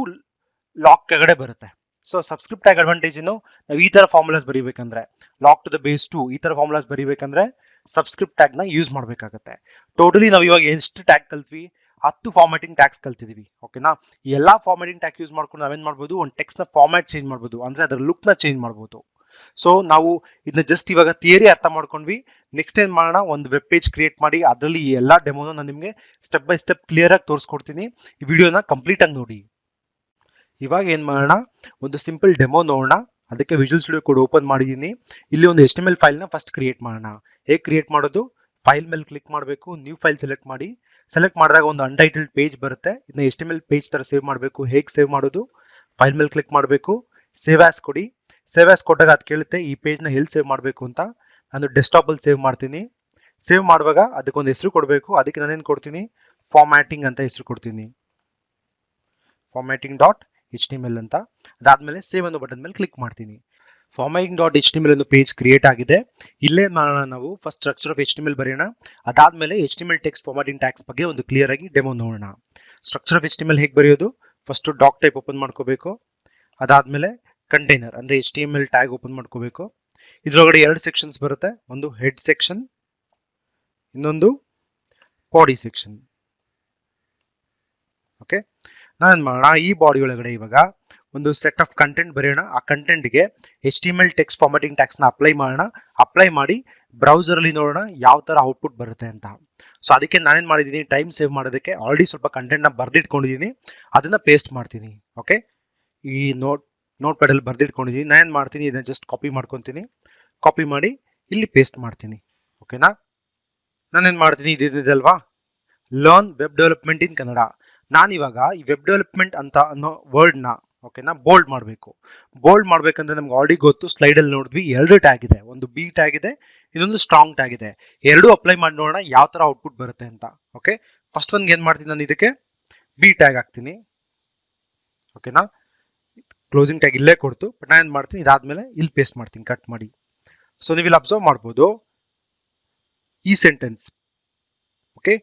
ಲಾಗ್ ಕೆಳಗಡೆ ಬರುತ್ತೆ. ಸೊ ಸಬ್ಸ್ಕ್ರಿಪ್ಟ್ ಟ್ಯಾಗ್ ಅಡ್ವಾಂಟೇಜ್ ಏನು, ನಾವು ಈ ತರ ಫಾರ್ಮುಲಾಸ್ ಬರೀಬೇಕಂದ್ರೆ ಲಾಗ್ ಟು ದ ಬೇಸ್ 2 ಈ ತರ ಫಾರ್ಮುಲಾಸ್ ಬರೀಬೇಕಂದ್ರೆ ಸಬ್ಸ್ಕ್ರಿಪ್ಟ್ ಟ್ಯಾಗ್ ನ ಯೂಸ್ ಮಾಡಬೇಕಾಗುತ್ತೆ. ಟೋಟಲಿ ನಾವು ಇವಾಗ ಎಷ್ಟು ಟ್ಯಾಗ್ ಕಲ್ತ್ವಿ, 10 ಫಾರ್ಮ್ಯಾಟಿಂಗ್ ಟ್ಯಾಗ್ಸ್ ಕಲ್ತಿದೀವಿ. ಓಕೆನಾ, ಈ ಎಲ್ಲಾ ಫಾರ್ಮ್ಯಾಟಿಂಗ್ ಟ್ಯಾಗ್ ಯೂಸ್ ಮಾಡ್ಕೊಂಡು ನಾವೇನ್ ಮಾಡ್ಬೋದು, ಒಂದು ಟೆಕ್ಸ್ಟ್ ನ ಫಾರ್ಮ್ಯಾಟ್ ಚೇಂಜ್ ಮಾಡ್ಬೋದು, ಅಂದ್ರೆ ಅದರ ಲುಕ್ ನ ಚೇಂಜ್ ಮಾಡ್ಬೋದು. ಸೊ ನಾವು ಇದನ್ನ ಜಸ್ಟ್ ಇವಾಗ ಥಿಯರಿ ಅರ್ಥ ಮಾಡ್ಕೊಂಡ್ವಿ. ನೆಕ್ಸ್ಟ್ ಏನ್ ಮಾಡೋಣ, ಒಂದು ವೆಬ್ ಪೇಜ್ ಕ್ರಿಯೇಟ್ ಮಾಡಿ ಅದರಲ್ಲಿ ಈ ಎಲ್ಲಾ ಡೆಮೋನ ನಾನು ನಿಮಗೆ ಸ್ಟೆಪ್ ಬೈ ಸ್ಟೆಪ್ ಕ್ಲಿಯರ್ ಆಗಿ ತೋರಿಸ್ಕೊಡ್ತೀನಿ. ಈ ವಿಡಿಯೋನ ಕಂಪ್ಲೀಟ್ ಆಗಿ ನೋಡಿ. ಇವಾಗ ಏನ್ ಮಾಡೋಣ, ಒಂದು ಸಿಂಪಲ್ ಡೆಮೋ ನೋಡೋಣ. ಅದಕ್ಕೆ ವಿಜುವಲ್ ಸ್ಟುಡಿಯೋ ಕೋಡ್ ಓಪನ್ ಮಾಡಿದೀನಿ. ಇಲ್ಲಿ ಒಂದು HTML ಫೈಲ್ ನ ಫಸ್ಟ್ ಕ್ರಿಯೇಟ್ ಮಾಡೋಣ. ಹೇಗೆ ಕ್ರಿಯೇಟ್ ಮಾಡೋದು, ಫೈಲ್ ಮೇಲೆ ಕ್ಲಿಕ್ ಮಾಡಬೇಕು, ನ್ಯೂ ಫೈಲ್ ಸೆಲೆಕ್ಟ್ ಮಾಡಿ. ಸೆಲೆಕ್ಟ್ ಮಾಡಿದಾಗ ಒಂದು ಅನ್ಟೈಟಲ್ಡ್ ಪೇಜ್ ಬರುತ್ತೆ. ಇದನ್ನ HTML ಪೇಜ್ ತರ ಸೇವ್ ಮಾಡಬೇಕು. ಹೇಗೆ ಸೇವ್ ಮಾಡೋದು, ಫೈಲ್ ಮೇಲೆ ಕ್ಲಿಕ್ ಮಾಡಬೇಕು, ಸೇವ್ ಆಸ್ ಕೊಡಿ. ಸೇವ್ ಆಸ್ ಕೊಟ್ಟಾಗ ಅದು ಕೇಳುತ್ತೆ ಈ ಪೇಜ್ ನ ಎಲ್ಲಿ ಸೇವ್ ಮಾಡಬೇಕು ಅಂತ. ನಾನು ಡೆಸ್ಕ್ಟಾಪ್ ಅಲ್ಲಿ ಸೇವ್ ಮಾಡ್ತೀನಿ. ಸೇವ್ ಮಾಡುವಾಗ ಅದಕ್ಕೊಂದು ಹೆಸರು ಕೊಡಬೇಕು. ಅದಕ್ಕೆ ನಾನೇನು ಕೊಡ್ತೀನಿ, ಫಾರ್ಮ್ಯಾಟಿಂಗ್ ಅಂತ ಹೆಸರು ಕೊಡ್ತೀನಿ, ಫಾರ್ಮ್ಯಾಟಿಂಗ್ ಡಾಟ್ HTML ಅಂತ. ಅದಾದ್ಮೇಲೆ ಸೇವ್ ಅನ್ನೋ ಬಟನ್ ಮೇಲೆ ಕ್ಲಿಕ್ ಮಾಡ್ತೀನಿ. ಫಾರ್ಮ್ಯಾಟಿಂಗ್ ಡಾಟ್ HTML ಅನ್ನೋ ಪೇಜ್ ಕ್ರಿಯೇಟ್ ಆಗಿದೆ. ಇಲ್ಲೇ ಮಾಡೋಣ, ನಾವು ಫಸ್ಟ್ ಸ್ಟ್ರಕ್ಚರ್ ಆಫ್ HTML ಬರೆಯೋಣ. ಅದಾದ್ಮೇಲೆ HTML ಟೆಕ್ಸ್ಟ್ ಫಾರ್ಮ್ಯಾಟಿಂಗ್ ಟ್ಯಾಗ್ಸ್ ಬಗ್ಗೆ ಒಂದು ಕ್ಲಿಯರ್ ಆಗಿ ಡೆಮೋ ನೋಡೋಣ. ಸ್ಟ್ರಕ್ಚರ್ ಆಫ್ HTML ಹೇಗೆ ಬರೆಯೋದು, ಫಸ್ಟ್ ಡಾಕ್ ಟೈಪ್ ಓಪನ್ ಮಾಡ್ಕೋಬೇಕು. ಅದಾದ್ಮೇಲೆ ಕಂಟೈನರ್ ಅಂದ್ರೆ HTML ಟ್ಯಾಗ್ ಓಪನ್ ಮಾಡ್ಕೋಬೇಕು. ಇದ್ರೊಳಗಡೆ 2 ಸೆಕ್ಷನ್ಸ್ ಬರುತ್ತೆ, ಒಂದು ಹೆಡ್ ಸೆಕ್ಷನ್, ಇನ್ನೊಂದು ಬಾಡಿ ಸೆಕ್ಷನ್. ಓಕೆ, ನಾನೇನ್ ಮಾಡೋಣ, ಈ ಬಾಡಿ ಒಳಗಡೆ ಇವಾಗ ಒಂದು ಸೆಟ್ ಆಫ್ ಕಂಟೆಂಟ್ ಬರೆಯೋಣ. ಆ ಕಂಟೆಂಟ್ಗೆ HTML ಟೆಕ್ಸ್ಟ್ ಫಾರ್ಮ್ಯಾಟಿಂಗ್ ಟ್ಯಾಗ್ಸ್ ನ ಅಪ್ಲೈ ಮಾಡೋಣ. ಅಪ್ಲೈ ಮಾಡಿ ಬ್ರೌಸರ್ ಅಲ್ಲಿ ನೋಡೋಣ ಯಾವ ತರ ಔಟ್ಪುಟ್ ಬರುತ್ತೆ ಅಂತ. ಸೊ ಅದಕ್ಕೆ ನಾನೇನ್ ಮಾಡಿದೀನಿ, ಟೈಮ್ ಸೇವ್ ಮಾಡೋದಕ್ಕೆ ಆಲ್ರೆಡಿ ಸ್ವಲ್ಪ ಕಂಟೆಂಟ್ ನ ಬರ್ದಿಟ್ಕೊಂಡಿದೀನಿ, ಅದನ್ನ ಪೇಸ್ಟ್ ಮಾಡ್ತೀನಿ. ಓಕೆ, ಈ ನೋಟ್ ಪ್ಯಾಡ್ ಅಲ್ಲಿ ಬರ್ದಿಟ್ಕೊಂಡಿದೀನಿ. ನಾನೇನ್ ಮಾಡ್ತೀನಿ, ಇದನ್ನ ಜಸ್ಟ್ ಕಾಪಿ ಮಾಡ್ಕೊಂತೀನಿ. ಕಾಪಿ ಮಾಡಿ ಇಲ್ಲಿ ಪೇಸ್ಟ್ ಮಾಡ್ತೀನಿ. ಓಕೆನಾ, ನಾನೇನ್ ಮಾಡ್ತೀನಿ, ಇದಲ್ವಾ learn web development in Kannada. ನಾನಿವಾಗ ಈ ವೆಬ್ ಡೆವಲಪ್ಮೆಂಟ್ ಅಂತ ಅನ್ನೋ ವರ್ಡ್ ನ ಓಕೆನಾ ಬೋಲ್ಡ್ ಮಾಡಬೇಕು. ಬೋಲ್ಡ್ ಮಾಡ್ಬೇಕಂದ್ರೆ ನಮ್ಗೆ ಆಲ್ರೆಡಿ ಗೊತ್ತು, ಸ್ಲೈಡ್ ಅಲ್ಲಿ ನೋಡಿದ್ವಿ, 2 ಟ್ಯಾಗ್ ಇದೆ, ಒಂದು ಬಿ ಟ್ಯಾಗ್ ಇದೆ, ಇನ್ನೊಂದು ಸ್ಟ್ರಾಂಗ್ ಟ್ಯಾಗ್ ಇದೆ. ಎರಡು ಅಪ್ಲೈ ಮಾಡಿ ನೋಡೋಣ ಯಾವ ತರ ಔಟ್ಪುಟ್ ಬರುತ್ತೆ ಅಂತ. ಓಕೆ, ಫಸ್ಟ್ ಒಂದ್ ಏನ್ ಮಾಡ್ತೀನಿ, ನಾನು ಇದಕ್ಕೆ ಬಿ ಟ್ಯಾಗ್ ಹಾಕ್ತೀನಿ. ಓಕೆನಾ, ಕ್ಲೋಸಿಂಗ್ ಟ್ಯಾಗ್ ಇಲ್ಲೇ ಕೊಡ್ತು, ಬಟ್ ನಾನು ಏನ್ ಮಾಡ್ತೀನಿ, ಇದಾದ್ಮೇಲೆ ಇಲ್ಲಿ ಪೇಸ್ಟ್ ಮಾಡ್ತೀನಿ ಕಟ್ ಮಾಡಿ. ಸೊ ನೀವು ಇಲ್ಲಿ ಅಬ್ಸರ್ವ್ ಮಾಡ್ಬೋದು ಈ ಸೆಂಟೆನ್ಸ್. ಓಕೆ,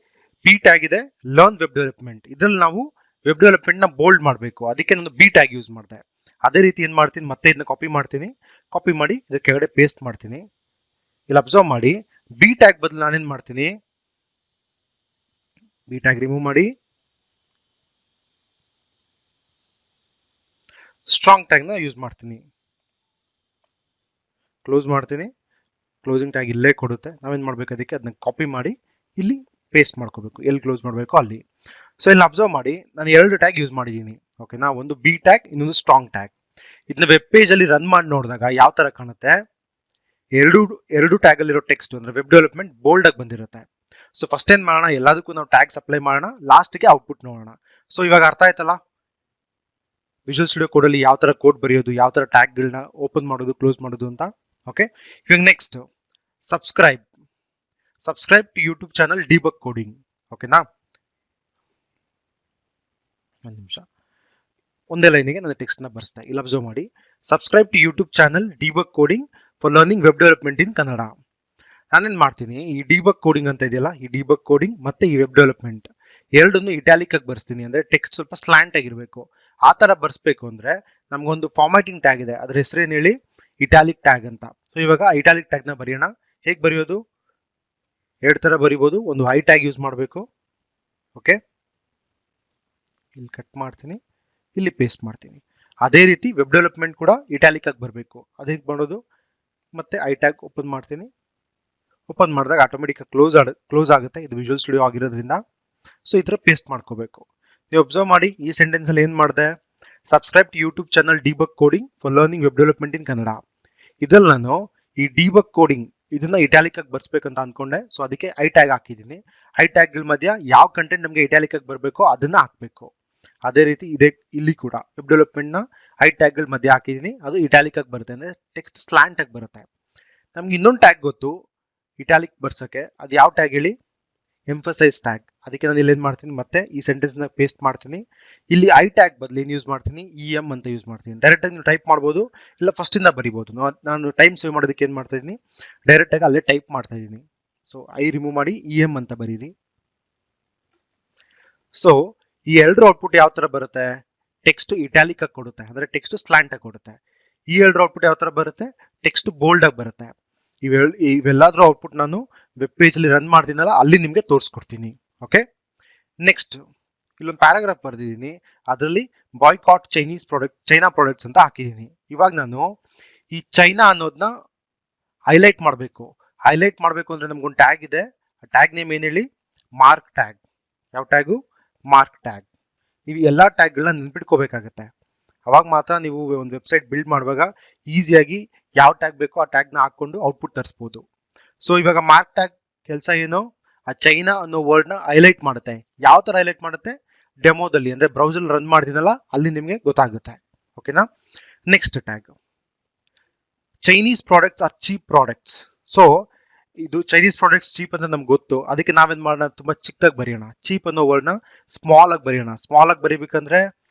ಬಿ ಟ್ಯಾಗ್ ಇದೆ, ಲರ್ನ್ ವೆಬ್ ಡೆವಲಪ್ಮೆಂಟ್. ಇದ್ರಲ್ಲಿ ನಾವು ವೆಬ್ ಡೆವಲಪ್ಮೆಂಟ್ ನ ಬೋಲ್ಡ್ ಮಾಡಬೇಕು, ಅದಕ್ಕೆ ನಾನು ಬಿ ಟ್ಯಾಗ್ ಯೂಸ್ ಮಾಡಿದೆ. ಅದೇ ರೀತಿ ಏನ್ ಮಾಡ್ತೀನಿ, ಮತ್ತೆ ಇದನ್ನ ಕಾಪಿ ಮಾಡ್ತೀನಿ. ಕಾಪಿ ಮಾಡಿ ಇದ್ರ ಕೆಳಗಡೆ ಪೇಸ್ಟ್ ಮಾಡ್ತೀನಿ. ಇಲ್ಲಿ ಅಬ್ಸರ್ವ್ ಮಾಡಿ, ಬಿ ಟ್ಯಾಗ್ ಬದಲು ನಾನೇನ್ ಮಾಡ್ತೀನಿ, ಬಿ ಟ್ಯಾಗ್ ರಿಮೂವ್ ಮಾಡಿ ಸ್ಟ್ರಾಂಗ್ ಟ್ಯಾಗ್ ನ ಯೂಸ್ ಮಾಡ್ತೀನಿ. ಕ್ಲೋಸ್ ಮಾಡ್ತೀನಿ. ಕ್ಲೋಸಿಂಗ್ ಟ್ಯಾಗ್ ಇಲ್ಲೇ ಕೊಡುತ್ತೆ. ನಾವೇನ್ ಮಾಡ್ಬೇಕು, ಅದಕ್ಕೆ ಅದನ್ನ ಕಾಪಿ ಮಾಡಿ ಇಲ್ಲಿ ಪೇಸ್ಟ್ ಮಾಡ್ಕೋಬೇಕು, ಎಲ್ಲಿ ಕ್ಲೋಸ್ ಮಾಡಬೇಕು ಅಲ್ಲಿ. ಸೊ ಇಲ್ಲಿ ಅಬ್ಸರ್ವ್ ಮಾಡಿ, ನಾನು 2 ಟ್ಯಾಗ್ ಯೂಸ್ ಮಾಡಿದ್ದೀನಿ. ಓಕೆನಾ, ಒಂದು ಬಿ ಟ್ಯಾಗ್, ಇನ್ನೊಂದು ಸ್ಟ್ರಾಂಗ್ ಟ್ಯಾಗ್. ಇದನ್ನ ವೆಬ್ ಪೇಜ್ ಅಲ್ಲಿ ರನ್ ಮಾಡಿ ನೋಡಿದಾಗ ಯಾವ ತರ ಕಾಣುತ್ತೆ, ಎರಡು ಟ್ಯಾಗ್ ಅಲ್ಲಿರೋ ಟೆಕ್ಸ್ಟ್ ಅಂದ್ರೆ ವೆಬ್ ಡೆವಲಪ್ಮೆಂಟ್ ಬೋಲ್ಡ್ ಆಗಿ ಬಂದಿರುತ್ತೆ. ಸೊ ಫಸ್ಟ್ ಏನ್ ಮಾಡೋಣ, ಎಲ್ಲದಕ್ಕೂ ನಾವು ಟ್ಯಾಗ್ಸ್ ಅಪ್ಲೈ ಮಾಡೋಣ, ಲಾಸ್ಟ್ ಗೆ ಔಟ್ಪುಟ್ ನೋಡೋಣ. ಸೊ ಇವಾಗ ಅರ್ಥ ಆಯ್ತಲ್ಲ ವಿಜುವಲ್ ಸ್ಟುಡಿಯೋ ಕೋಡ್ ಅಲ್ಲಿ ಯಾವ ತರ ಕೋಡ್ ಬರೆಯೋದು, ಯಾವ ತರ ಟ್ಯಾಗ್ ಗಳನ್ನ ಓಪನ್ ಮಾಡೋದು, ಕ್ಲೋಸ್ ಮಾಡೋದು ಅಂತ. ಓಕೆ, ಇವಾಗ next subscribe to YouTube channel debug coding. ಓಕೆನಾ, ಒಂದು ನಿಮಿಷ, ಒಂದೇ ಲೈನಿಗೆ ನಾನು ಟೆಕ್ಸ್ಟ್ ನ ಬರ್ಸ್ತಾ. ಇಲ್ಲಿ ಅಬ್ಸರ್ವ್ ಮಾಡಿ, subscribe to YouTube channel debug coding for learning web development in Kannada. ನಾನೇನ್ ಮಾಡ್ತೀನಿ, ಈ ಡಿಬಗ್ ಕೋಡಿಂಗ್ ಅಂತ ಇದೆಯಲ್ಲ, ಈ ಡಿಬಗ್ ಕೋಡಿಂಗ್ ಮತ್ತೆ ಈ ವೆಬ್ ಡೆವಲಪ್ಮೆಂಟ್ ಎರಡನ್ನು ಇಟಾಲಿಕ್ ಆಗಿ ಬರ್ಸ್ತೀನಿ. ಅಂದ್ರೆ ಟೆಕ್ಸ್ಟ್ ಸ್ವಲ್ಪ ಸ್ಲಾಂಟ್ ಆಗಿರ್ಬೇಕು. ಆ ತರ ಬರ್ಸ್ಬೇಕು ಅಂದ್ರೆ ನಮ್ಗೊಂದು ಫಾರ್ಮ್ಯಾಟಿಂಗ್ ಟ್ಯಾಗ್ ಇದೆ, ಅದ್ರ ಹೆಸರೇನು ಹೇಳಿ, ಇಟಾಲಿಕ್ ಟ್ಯಾಗ್ ಅಂತ. ಸೊ ಇವಾಗ ಇಟಾಲಿಕ್ ಟ್ಯಾಗ್ ನ ಬರೆಯೋಣ. ಹೇಗೆ ಬರೆಯೋದು, 2 ತರ ಬರಿಬಹುದು. ಒಂದು ಐ ಟ್ಯಾಗ್ ಯೂಸ್ ಮಾಡಬೇಕು. ಓಕೆ, ಇಲ್ಲಿ ಕಟ್ ಮಾಡ್ತೀನಿ, ಇಲ್ಲಿ ಪೇಸ್ಟ್ ಮಾಡ್ತೀನಿ. ಅದೇ ರೀತಿ ವೆಬ್ ಡೆವಲಪ್ಮೆಂಟ್ ಕೂಡ ಇಟಾಲಿಕ್ ಆಗಿ ಬರಬೇಕು. ಅದೇ ಮಾಡೋದು, ಮತ್ತೆ ಐ ಟ್ಯಾಗ್ ಓಪನ್ ಮಾಡ್ತೀನಿ. ಓಪನ್ ಮಾಡಿದಾಗ ಆಟೋಮೆಟಿಕ್ ಕ್ಲೋಸ್ ಆಗುತ್ತೆ, ಇದು ವಿಜುವಲ್ ಸ್ಟುಡಿಯೋ ಆಗಿರೋದ್ರಿಂದ. ಸೊ ಈ ತರ ಪೇಸ್ಟ್ ಮಾಡ್ಕೋಬೇಕು. ನೀವು ಅಬ್ಸರ್ವ್ ಮಾಡಿ, ಈ ಸೆಂಟೆನ್ಸ್ ಅಲ್ಲಿ ಏನ್ ಮಾಡಿದೆ, subscribe to YouTube channel debug coding for learning web development in Kannada. ಇದ್ರಲ್ಲಿ ನಾನು ಈ ಡಿಬಗ್ ಕೋಡಿಂಗ್ ಇದನ್ನ ಇಟಾಲಿಕ್ ಆಗಿ ಬರ್ಸ್ಬೇಕಂತ ಅನ್ಕೊಂಡೆ. ಸೊ ಅದಕ್ಕೆ ಐ ಟ್ಯಾಗ್ ಹಾಕಿದ್ದೀನಿ. ಐ ಟ್ಯಾಗ್ ಗಳ ಮಧ್ಯ ಯಾವ ಕಂಟೆಂಟ್ ನಮಗೆ ಇಟಾಲಿಕ್ ಆಗಿ ಬರಬೇಕೋ ಅದನ್ನ ಹಾಕ್ಬೇಕು. ಅದೇ ರೀತಿ ಇದೆ ಇಲ್ಲಿ ಕೂಡ ವೆಬ್ ಡೆವಲಪ್ಮೆಂಟ್ ನ ಐ ಟ್ಯಾಗ್ ಗಳ ಮಧ್ಯೆ ಹಾಕಿದೀನಿ, ಅದು ಇಟಾಲಿಕ್ ಆಗಿ ಬರುತ್ತೆ, ಅಂದ್ರೆ ಟೆಕ್ಸ್ಟ್ ಸ್ಲಾಂಟ್ ಆಗಿ ಬರುತ್ತೆ. ನಮ್ಗೆ ಇನ್ನೊಂದು ಟ್ಯಾಗ್ ಗೊತ್ತು ಇಟಾಲಿಕ್ ಬರ್ಸಕ್ಕೆ, ಅದು ಯಾವ ಟ್ಯಾಗ್ ಹೇಳಿ, ಎಂಫಸೈಸ್ ಟ್ಯಾಗ್. ಅದಕ್ಕೆ ನಾನು ಇಲ್ಲಿ ಏನ್ ಮಾಡ್ತೀನಿ, ಮತ್ತೆ ಈ ಸೆಂಟೆನ್ಸ್ ನ ಪೇಸ್ಟ್ ಮಾಡ್ತೀನಿ. ಇಲ್ಲಿ ಐ ಟ್ಯಾಗ್ ಬದಲು ಏನ್ ಯೂಸ್ ಮಾಡ್ತೀನಿ, EM ಅಂತ ಯೂಸ್ ಮಾಡ್ತೀನಿ. ಡೈರೆಕ್ಟ್ ಆಗಿ ನೀವು ಟೈಪ್ ಮಾಡ್ಬೋದು, ಇಲ್ಲ ಫಸ್ಟ್ ಇಂದ ಬರಿಬಹುದು. ನಾನು ಟೈಮ್ ಸೇವ್ ಮಾಡೋದಕ್ಕೆ ಏನ್ ಮಾಡ್ತಾ ಇದೀನಿ, ಡೈರೆಕ್ಟ್ ಆಗಿ ಅಲ್ಲೇ ಟೈಪ್ ಮಾಡ್ತಾ ಇದೀನಿ. ಸೊ ಐ ರಿಮೂವ್ ಮಾಡಿ EM ಅಂತ ಬರೀರಿ. ಸೊ ಈ 2 ಔಟ್ಪುಟ್ ಯಾವ ತರ ಬರುತ್ತೆ, ಟೆಕ್ಸ್ಟ್ ಇಟ್ಯಾಲಿಕ್ ಆಗಿ ಕೊಡುತ್ತೆ, ಅಂದ್ರೆ ಟೆಕ್ಸ್ಟ್ ಸ್ಲಾಂಟ್ ಆಗಿ ಕೊಡುತ್ತೆ. ಈ ಎರಡು ಔಟ್ಪುಟ್ ಯಾವ ತರ ಬರುತ್ತೆ, ಟೆಕ್ಸ್ಟ್ ಬೋಲ್ಡ್ ಆಗಿ ಬರುತ್ತೆ. ಇವೆಲ್ಲಾದ್ರೂ ಔಟ್ಪುಟ್ ನಾನು ವೆಬ್ ಪೇಜ್ ಅಲ್ಲಿ ರನ್ ಮಾಡ್ತೀನಲ್ಲ ಅಲ್ಲಿ ನಿಮ್ಗೆ ತೋರಿಸ್ಕೊಡ್ತೀನಿ. ಓಕೆ, ನೆಕ್ಸ್ಟ್ ಇಲ್ಲೊಂದು ಪ್ಯಾರಾಗ್ರಾಫ್ ಬರ್ದಿದ್ದೀನಿ, ಅದರಲ್ಲಿ ಬಾಯ್ಕಾಟ್ ಚೈನಾ ಪ್ರಾಡಕ್ಟ್ಸ್ ಅಂತ ಹಾಕಿದ್ದೀನಿ. ಇವಾಗ ನಾನು ಈ ಚೈನಾ ಅನ್ನೋದನ್ನ ಹೈಲೈಟ್ ಮಾಡಬೇಕು. ಹೈಲೈಟ್ ಮಾಡಬೇಕು ಅಂದ್ರೆ ನಮ್ಗೊಂದು ಟ್ಯಾಗ್ ಇದೆ, ಟ್ಯಾಗ್ ನೇಮ್ ಏನ್ ಹೇಳಿ, ಮಾರ್ಕ್ ಟ್ಯಾಗ್. ಯಾವ ಟ್ಯಾಗು, ಮಾರ್ಕ್ ಟ್ಯಾಗ್. ನೀವು ಎಲ್ಲಾ ಟ್ಯಾಗ್ಗಳನ್ನ ನೆನ್ಪಿಟ್ಕೋಬೇಕಾಗತ್ತೆ. ಅವಾಗ ಮಾತ್ರ ನೀವು ಒಂದು ವೆಬ್ಸೈಟ್ ಬಿಲ್ಡ್ ಮಾಡುವಾಗ ಈಸಿಯಾಗಿ ಯಾವ ಟ್ಯಾಗ್ ಬೇಕೋ ಆ ಟ್ಯಾಗ್ನ ಹಾಕೊಂಡು ಔಟ್ಪುಟ್ ತರಿಸ್ಬೋದು. ಸೊ ಇವಾಗ ಮಾರ್ಕ್ ಟ್ಯಾಗ್ ಕೆಲಸ ಏನು, ಆ ಚೈನಾ ಅನ್ನೋ ವರ್ಡ್ನ ಹೈಲೈಟ್ ಮಾಡುತ್ತೆ. ಯಾವ ತರ ಹೈಲೈಟ್ ಮಾಡುತ್ತೆ, ಡೆಮೋದಲ್ಲಿ ಅಂದ್ರೆ ಬ್ರೌಸರ್ ರನ್ ಮಾಡ್ತೀನಲ್ಲ ಅಲ್ಲಿ ನಿಮ್ಗೆ ಗೊತ್ತಾಗುತ್ತೆ. ಓಕೆನಾ. Next tag, Chinese products are cheap products. So ಇದು ಚೈನೀಸ್ ಪ್ರಾಡಕ್ಟ್ಸ್ ಚೀಪ್ ಅಂತ ನಮ್ಗೆ ಗೊತ್ತು, ಅದಕ್ಕೆ ನಾವೇನ್ ಮಾಡೋಣ, ತುಂಬಾ ಚಿಕ್ಕದಾಗಿ ಬರೆಯೋಣ. ಚೀಪ್ ಅನ್ನೋ ವರ್ಡ್ನ ಸ್ಮಾಲ್ ಆಗಿ ಬರೆಯೋಣ. ಸ್ಮಾಲ್ ಆಗಿ ಬರೀಬೇಕಂದ್ರೆ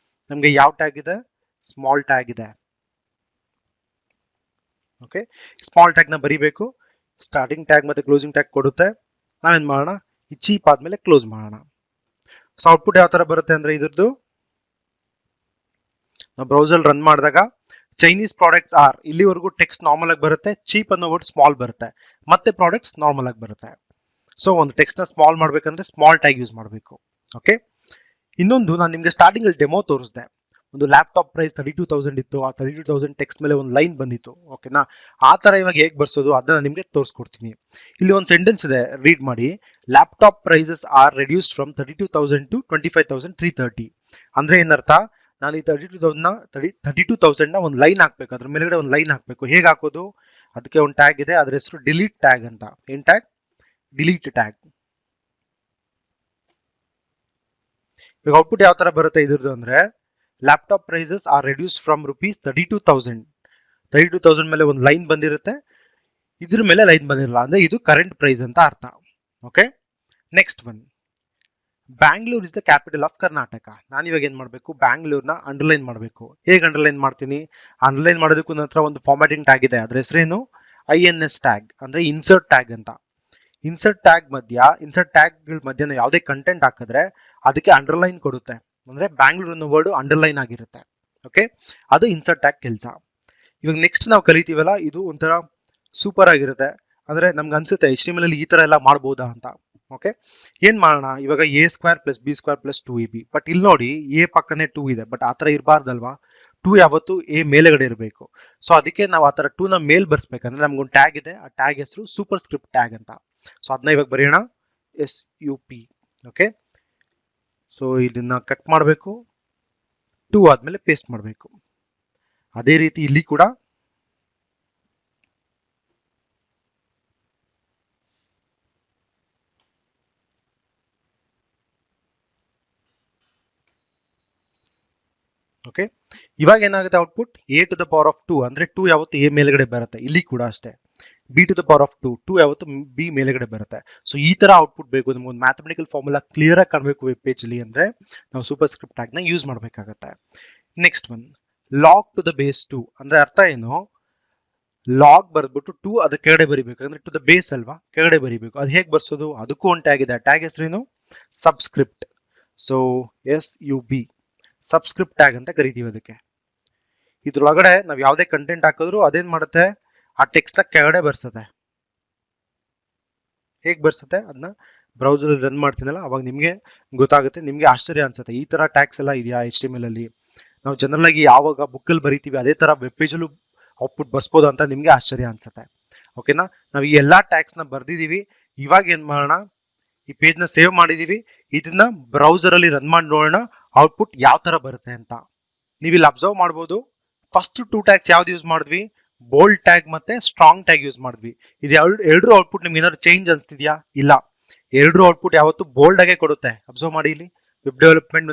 ನಮ್ಗೆ ಯಾವ ಟ್ಯಾಗ್ ಇದೆ, ಸ್ಮಾಲ್ ಟ್ಯಾಗ್ ಇದೆ. ಓಕೆ, ಸ್ಮಾಲ್ ಟ್ಯಾಗ್ ನ ಬರೀಬೇಕು. ಸ್ಟಾರ್ಟಿಂಗ್ ಟ್ಯಾಗ್ ಮತ್ತೆ ಕ್ಲೋಸಿಂಗ್ ಟ್ಯಾಗ್ ಕೊಡುತ್ತೆ. ನಾವೇನ್ ಮಾಡೋಣ, ಈ ಚೀಪ್ ಆದ್ಮೇಲೆ ಕ್ಲೋಸ್ ಮಾಡೋಣ. ಸೊ ಔಟ್ಪುಟ್ ಯಾವ ತರ ಬರುತ್ತೆ ಅಂದ್ರೆ ಇದ್ರದ್ದು, ನಾವು ಬ್ರೌಸರ್ ರನ್ ಮಾಡಿದಾಗ ಚೈನೀಸ್ ಪ್ರಾಡಕ್ಟ್ಸ್ ಆರ್, ಇಲ್ಲಿವರೆಗೂ ಟೆಕ್ಸ್ಟ್ ನಾರ್ಮಲ್ ಆಗಿ ಬರುತ್ತೆ, ಚೀಪ್ ಅನ್ನೋ ವರ್ಡ್ ಸ್ಮಾಲ್ ಬರುತ್ತೆ, ಮತ್ತೆ ಪ್ರಾಡಕ್ಟ್ಸ್ ನಾರ್ಮಲ್ ಆಗಿ ಬರುತ್ತೆ. ಸೊ ಒಂದು ಟೆಕ್ಸ್ಟ್ ನ ಸ್ಮಾಲ್ ಮಾಡ್ಬೇಕಂದ್ರೆ ಸ್ಮಾಲ್ ಟ್ಯಾಗ್ ಯೂಸ್ ಮಾಡಬೇಕು. ಓಕೆ, ಇನ್ನೊಂದು ನಾನು ನಿಮ್ಗೆ ಸ್ಟಾರ್ಟಿಂಗ್ ಅಲ್ಲಿ ಡೆಮೋ ತೋರಿಸಿದೆ. ಒಂದು ಲ್ಯಾಪ್ಟಾಪ್ ಪ್ರೈಸ್ 32,000 ಇತ್ತು, ಆ 32,000 ಟೆಕ್ಸ್ಟ್ ಮೇಲೆ ಒಂದು ಲೈನ್ ಬಂದಿತ್ತು. ಓಕೆನಾ, ಆ ತರ ಇವಾಗ ಹೇಗೆ ಬರ್ಸೋದು ಅದನ್ನ ನಿಮ್ಗೆ ತೋರಿಸ್ಕೊಡ್ತೀನಿ. ಇಲ್ಲಿ ಒಂದು ಸೆಂಟೆನ್ಸ್ ಇದೆ, ರೀಡ್ ಮಾಡಿ. Laptop prices are reduced from 32,000 to 25,330. ಅಂದ್ರೆ ಏನರ್ಥ, ನಾನು ಈ 32,000 ನ ಒಂದು ಲೈನ್ ಹಾಕ್ಬೇಕು, ಅದ್ರ ಮೇಲ್ಗಡೆ ಒಂದು ಲೈನ್ ಹಾಕ್ಬೇಕು. ಹೇಗೆ ಹಾಕೋದು, ಅದಕ್ಕೆ ಒಂದು ಟ್ಯಾಗ್ ಇದೆ, ಅದ್ರ ಹೆಸರು ಡಿಲೀಟ್ ಟ್ಯಾಗ್ ಅಂತ. ಏನ್ ಟ್ಯಾಗ್, ಡಿಲೀಟ್ ಟ್ಯಾಗ್. ಇವಾಗ ಔಟ್ಪುಟ್ ಯಾವ ತರ ಬರುತ್ತೆ ಇದ್ರದ್ದು ಅಂದ್ರೆ, laptop prices are reduce from rupees 32,000 ಮೇಲೆ ಒಂದು ಲೈನ್ ಬಂದಿರುತ್ತೆ, ಇದ್ರ ಮೇಲೆ ಲೈನ್ ಬಂದಿರಲ್ಲ, ಅಂದ್ರೆ ಇದು ಕರೆಂಟ್ ಪ್ರೈಸ್ ಅಂತ ಅರ್ಥ. Okay, next one, Bangalore is the capital of Karnataka. ನಾನು ಇವಾಗ ಏನ್ ಮಾಡ್ಬೇಕು, ಬ್ಯಾಂಗ್ಳೂರ್ನ ಅಂಡರ್ಲೈನ್ ಮಾಡಬೇಕು. ಹೇಗೆ ಅಂಡರ್ಲೈನ್ ಮಾಡ್ತೀನಿ, ಅಂಡರ್ಲೈನ್ ಮಾಡೋದಕ್ಕೂ ನಂತರ ಒಂದು ಫಾರ್ಮ್ಯಾಟಿಂಗ್ ಟ್ಯಾಗ್ ಇದೆ, ಅದ್ರ ಹೆಸರೇನು, INS ಟ್ಯಾಗ್, ಅಂದ್ರೆ ಇನ್ಸರ್ಟ್ ಟ್ಯಾಗ್ ಅಂತ. ಇನ್ಸರ್ಟ್ ಟ್ಯಾಗ್ ಮಧ್ಯ ಯಾವುದೇ ಕಂಟೆಂಟ್ ಹಾಕಿದ್ರೆ ಅದಕ್ಕೆ ಅಂಡರ್ಲೈನ್ ಕೊಡುತ್ತೆ, ಅಂದ್ರೆ ಬ್ಯಾಂಗ್ಳೂರ್ ಅನ್ನೋ ವರ್ಡ್ ಅಂಡರ್ಲೈನ್ ಆಗಿರುತ್ತೆ. ಓಕೆ, ಅದು ಇನ್ಸರ್ಟ್ ಟ್ಯಾಗ್ ಕೆಲಸ. ಇವಾಗ ನೆಕ್ಸ್ಟ್ ನಾವು ಕಲಿತೀವಲ್ಲ, ಇದು ಒಂಥರ ಸೂಪರ್ ಆಗಿರುತ್ತೆ. ಅಂದ್ರೆ ನಮ್ಗೆ ಅನ್ಸುತ್ತೆ HTML ಅಲ್ಲಿ ಈ ತರ ಎಲ್ಲ ಮಾಡ್ಬೋದಾ ಅಂತ. ಓಕೆ, ಏನ್ ಮಾಡೋಣ, ಇವಾಗ A² + B² + 2AB. ಬಟ್ ಇಲ್ಲಿ ನೋಡಿ A ಪಕ್ಕನೆ 2 ಇದೆ, ಬಟ್ ಆತರ ಇರಬಾರ್ದಲ್ವಾ. 2 ಯಾವತ್ತು A ಮೇಲೆಗಡೆ ಇರಬೇಕು. ಸೊ ಅದಕ್ಕೆ ನಾವು ಆತರ 2 ನ ಮೇಲ್ ಬರ್ಸ್ಬೇಕಂದ್ರೆ ನಮ್ಗೊಂದು ಟ್ಯಾಗ್ ಇದೆ, ಆ ಟ್ಯಾಗ್ ಹೆಸರು ಸೂಪರ್ ಸ್ಕ್ರಿಪ್ಟ್ ಟ್ಯಾಗ್ ಅಂತ. ಸೊ ಅದನ್ನ ಇವಾಗ ಬರೆಯೋಣ, SUP. ಓಕೆ, ಸೊ ಇದನ್ನ ಕಟ್ ಮಾಡಬೇಕು, 2 ಆದ್ಮೇಲೆ ಪೇಸ್ಟ್ ಮಾಡಬೇಕು. ಅದೇ ರೀತಿ ಇಲ್ಲಿ ಕೂಡ ಓಕೆ. ಇವಾಗ ಏನಾಗುತ್ತೆ ಔಟ್ಪುಟ್, A⁴ ಅಂದ್ರೆ 2 ಯಾವತ್ತು A ಮೇಲ್ಗಡೆ ಬರುತ್ತೆ. ಇಲ್ಲಿ ಕೂಡ ಅಷ್ಟೇ, B⁴ ಯಾವತ್ತು B ಮೇಲ್ಗಡೆ ಬರುತ್ತೆ. ಸೊ ಈ ತರ ಔಟ್ಪುಟ್ ಬೇಕು ನಿಮ್ಗೆ, ಒಂದು ಮ್ಯಾಥಮೆಟಿಕಲ್ ಫಾರ್ಮುಲಾ ಕ್ಲಿಯರ್ ಆಗಿ ಕಾಣಬೇಕು ವೆಬ್ ಪೇಜ್ ಅಲ್ಲಿ ಅಂದ್ರೆ ನಾವು ಸೂಪರ್ ಸ್ಕ್ರಿಪ್ಟ್ ಟ್ಯಾಗ್ ನ ಯೂಸ್ ಮಾಡಬೇಕಾಗತ್ತೆ. Next one, log to the base 2 ಅಂದ್ರೆ ಅರ್ಥ ಏನು, ಲಾಗ್ ಬರ್ದ್ಬಿಟ್ಟು 2 ಅದ ಕೆಳಗಡೆ ಬರಿಬೇಕು, ಅಂದ್ರೆ ಟು ದ ಬೇಸ್ ಅಲ್ವಾ, ಕೆಳಗಡೆ ಬರಿಬೇಕು. ಅದು ಹೇಗೆ ಬರ್ಸೋದು, ಅದಕ್ಕೂ ಒಂದು ಟ್ಯಾಗ್ ಇದೆ, ಟ್ಯಾಗ್ ಹೆಸರೇನು, subscript. So SUB, subscript tag ಅಂತ ಕರಿತೀವಿ ಅದಕ್ಕೆ. ಇದ್ರೊಳಗಡೆ ನಾವ್ ಯಾವ್ದೇ ಕಂಟೆಂಟ್ ಹಾಕಿದ್ರು ಅದೇನ್ ಮಾಡುತ್ತೆ, ಆ ಟೆಕ್ಸ್ಟ್ ನ ಕೆಳಗಡೆ ಬರ್ಸುತ್ತೆ. ಹೇಗ್ ಬರ್ಸುತ್ತೆ, ಅದನ್ನ ಬ್ರೌಸರ್ ರನ್ ಮಾಡ್ತೀನಲ್ಲ ಅವಾಗ ನಿಮ್ಗೆ ಗೊತ್ತಾಗುತ್ತೆ, ನಿಮ್ಗೆ ಆಶ್ಚರ್ಯ ಅನ್ಸುತ್ತೆ, ಈ ತರ ಟ್ಯಾಗ್ಸ್ ಎಲ್ಲ ಇದೆಯಾ HTML ಅಲ್ಲಿ. ನಾವು ಜನರಲ್ ಆಗಿ ಯಾವಾಗ ಬುಕ್ ಅಲ್ಲಿ ಬರೀತೀವಿ ಅದೇ ತರ ವೆಬ್ ಪೇಜ್ ಅಲ್ಲೂ ಔಟ್ಪುಟ್ ಬರ್ಸ್ಬೋದು ಅಂತ ನಿಮ್ಗೆ ಆಶ್ಚರ್ಯ ಅನ್ಸುತ್ತೆ. ಓಕೆನಾ, ನಾವು ಈ ಎಲ್ಲಾ ಟ್ಯಾಗ್ಸ್ ನ ಬರ್ದಿದೀವಿ. ಇವಾಗ ಏನ್ ಮಾಡೋಣ, ಈ ಪೇಜ್ ನ ಸೇವ್ ಮಾಡಿದೀವಿ, ಇದನ್ನ ಬ್ರೌಸರ್ ಅಲ್ಲಿ ರನ್ ಮಾಡಿ ನೋಡೋಣ ಔಟ್ಪುಟ್ ಯಾವ ತರ ಬರುತ್ತೆ ಅಂತ. ನೀವು ಇಲ್ಲಿ ಅಬ್ಸರ್ವ್ ಮಾಡಬಹುದು, ಫಸ್ಟ್ 2 ಟ್ಯಾಗ್ಸ್ ಯಾವ್ದು ಯೂಸ್ ಮಾಡಿದ್ವಿ, ಬೋಲ್ಡ್ ಟ್ಯಾಗ್ ಮತ್ತೆ ಸ್ಟ್ರಾಂಗ್ ಟ್ಯಾಗ್ ಯೂಸ್ ಮಾಡಿದ್ವಿ. ಇದು ಎರಡು ಔಟ್ಪುಟ್ ನಿಮ್ಗೆ ಏನಾದ್ರು ಚೇಂಜ್ ಅನ್ಸ್ತಿದ್ಯಾ, ಇಲ್ಲ. ಎರಡು ಔಟ್ಪುಟ್ ಯಾವತ್ತು ಬೋಲ್ಡ್ ಆಗೇ ಕೊಡುತ್ತೆ. ಅಬ್ಸರ್ವ್ ಮಾಡಿ, ಇಲ್ಲಿ ವೆಬ್ ಡೆವಲಪ್ಮೆಂಟ್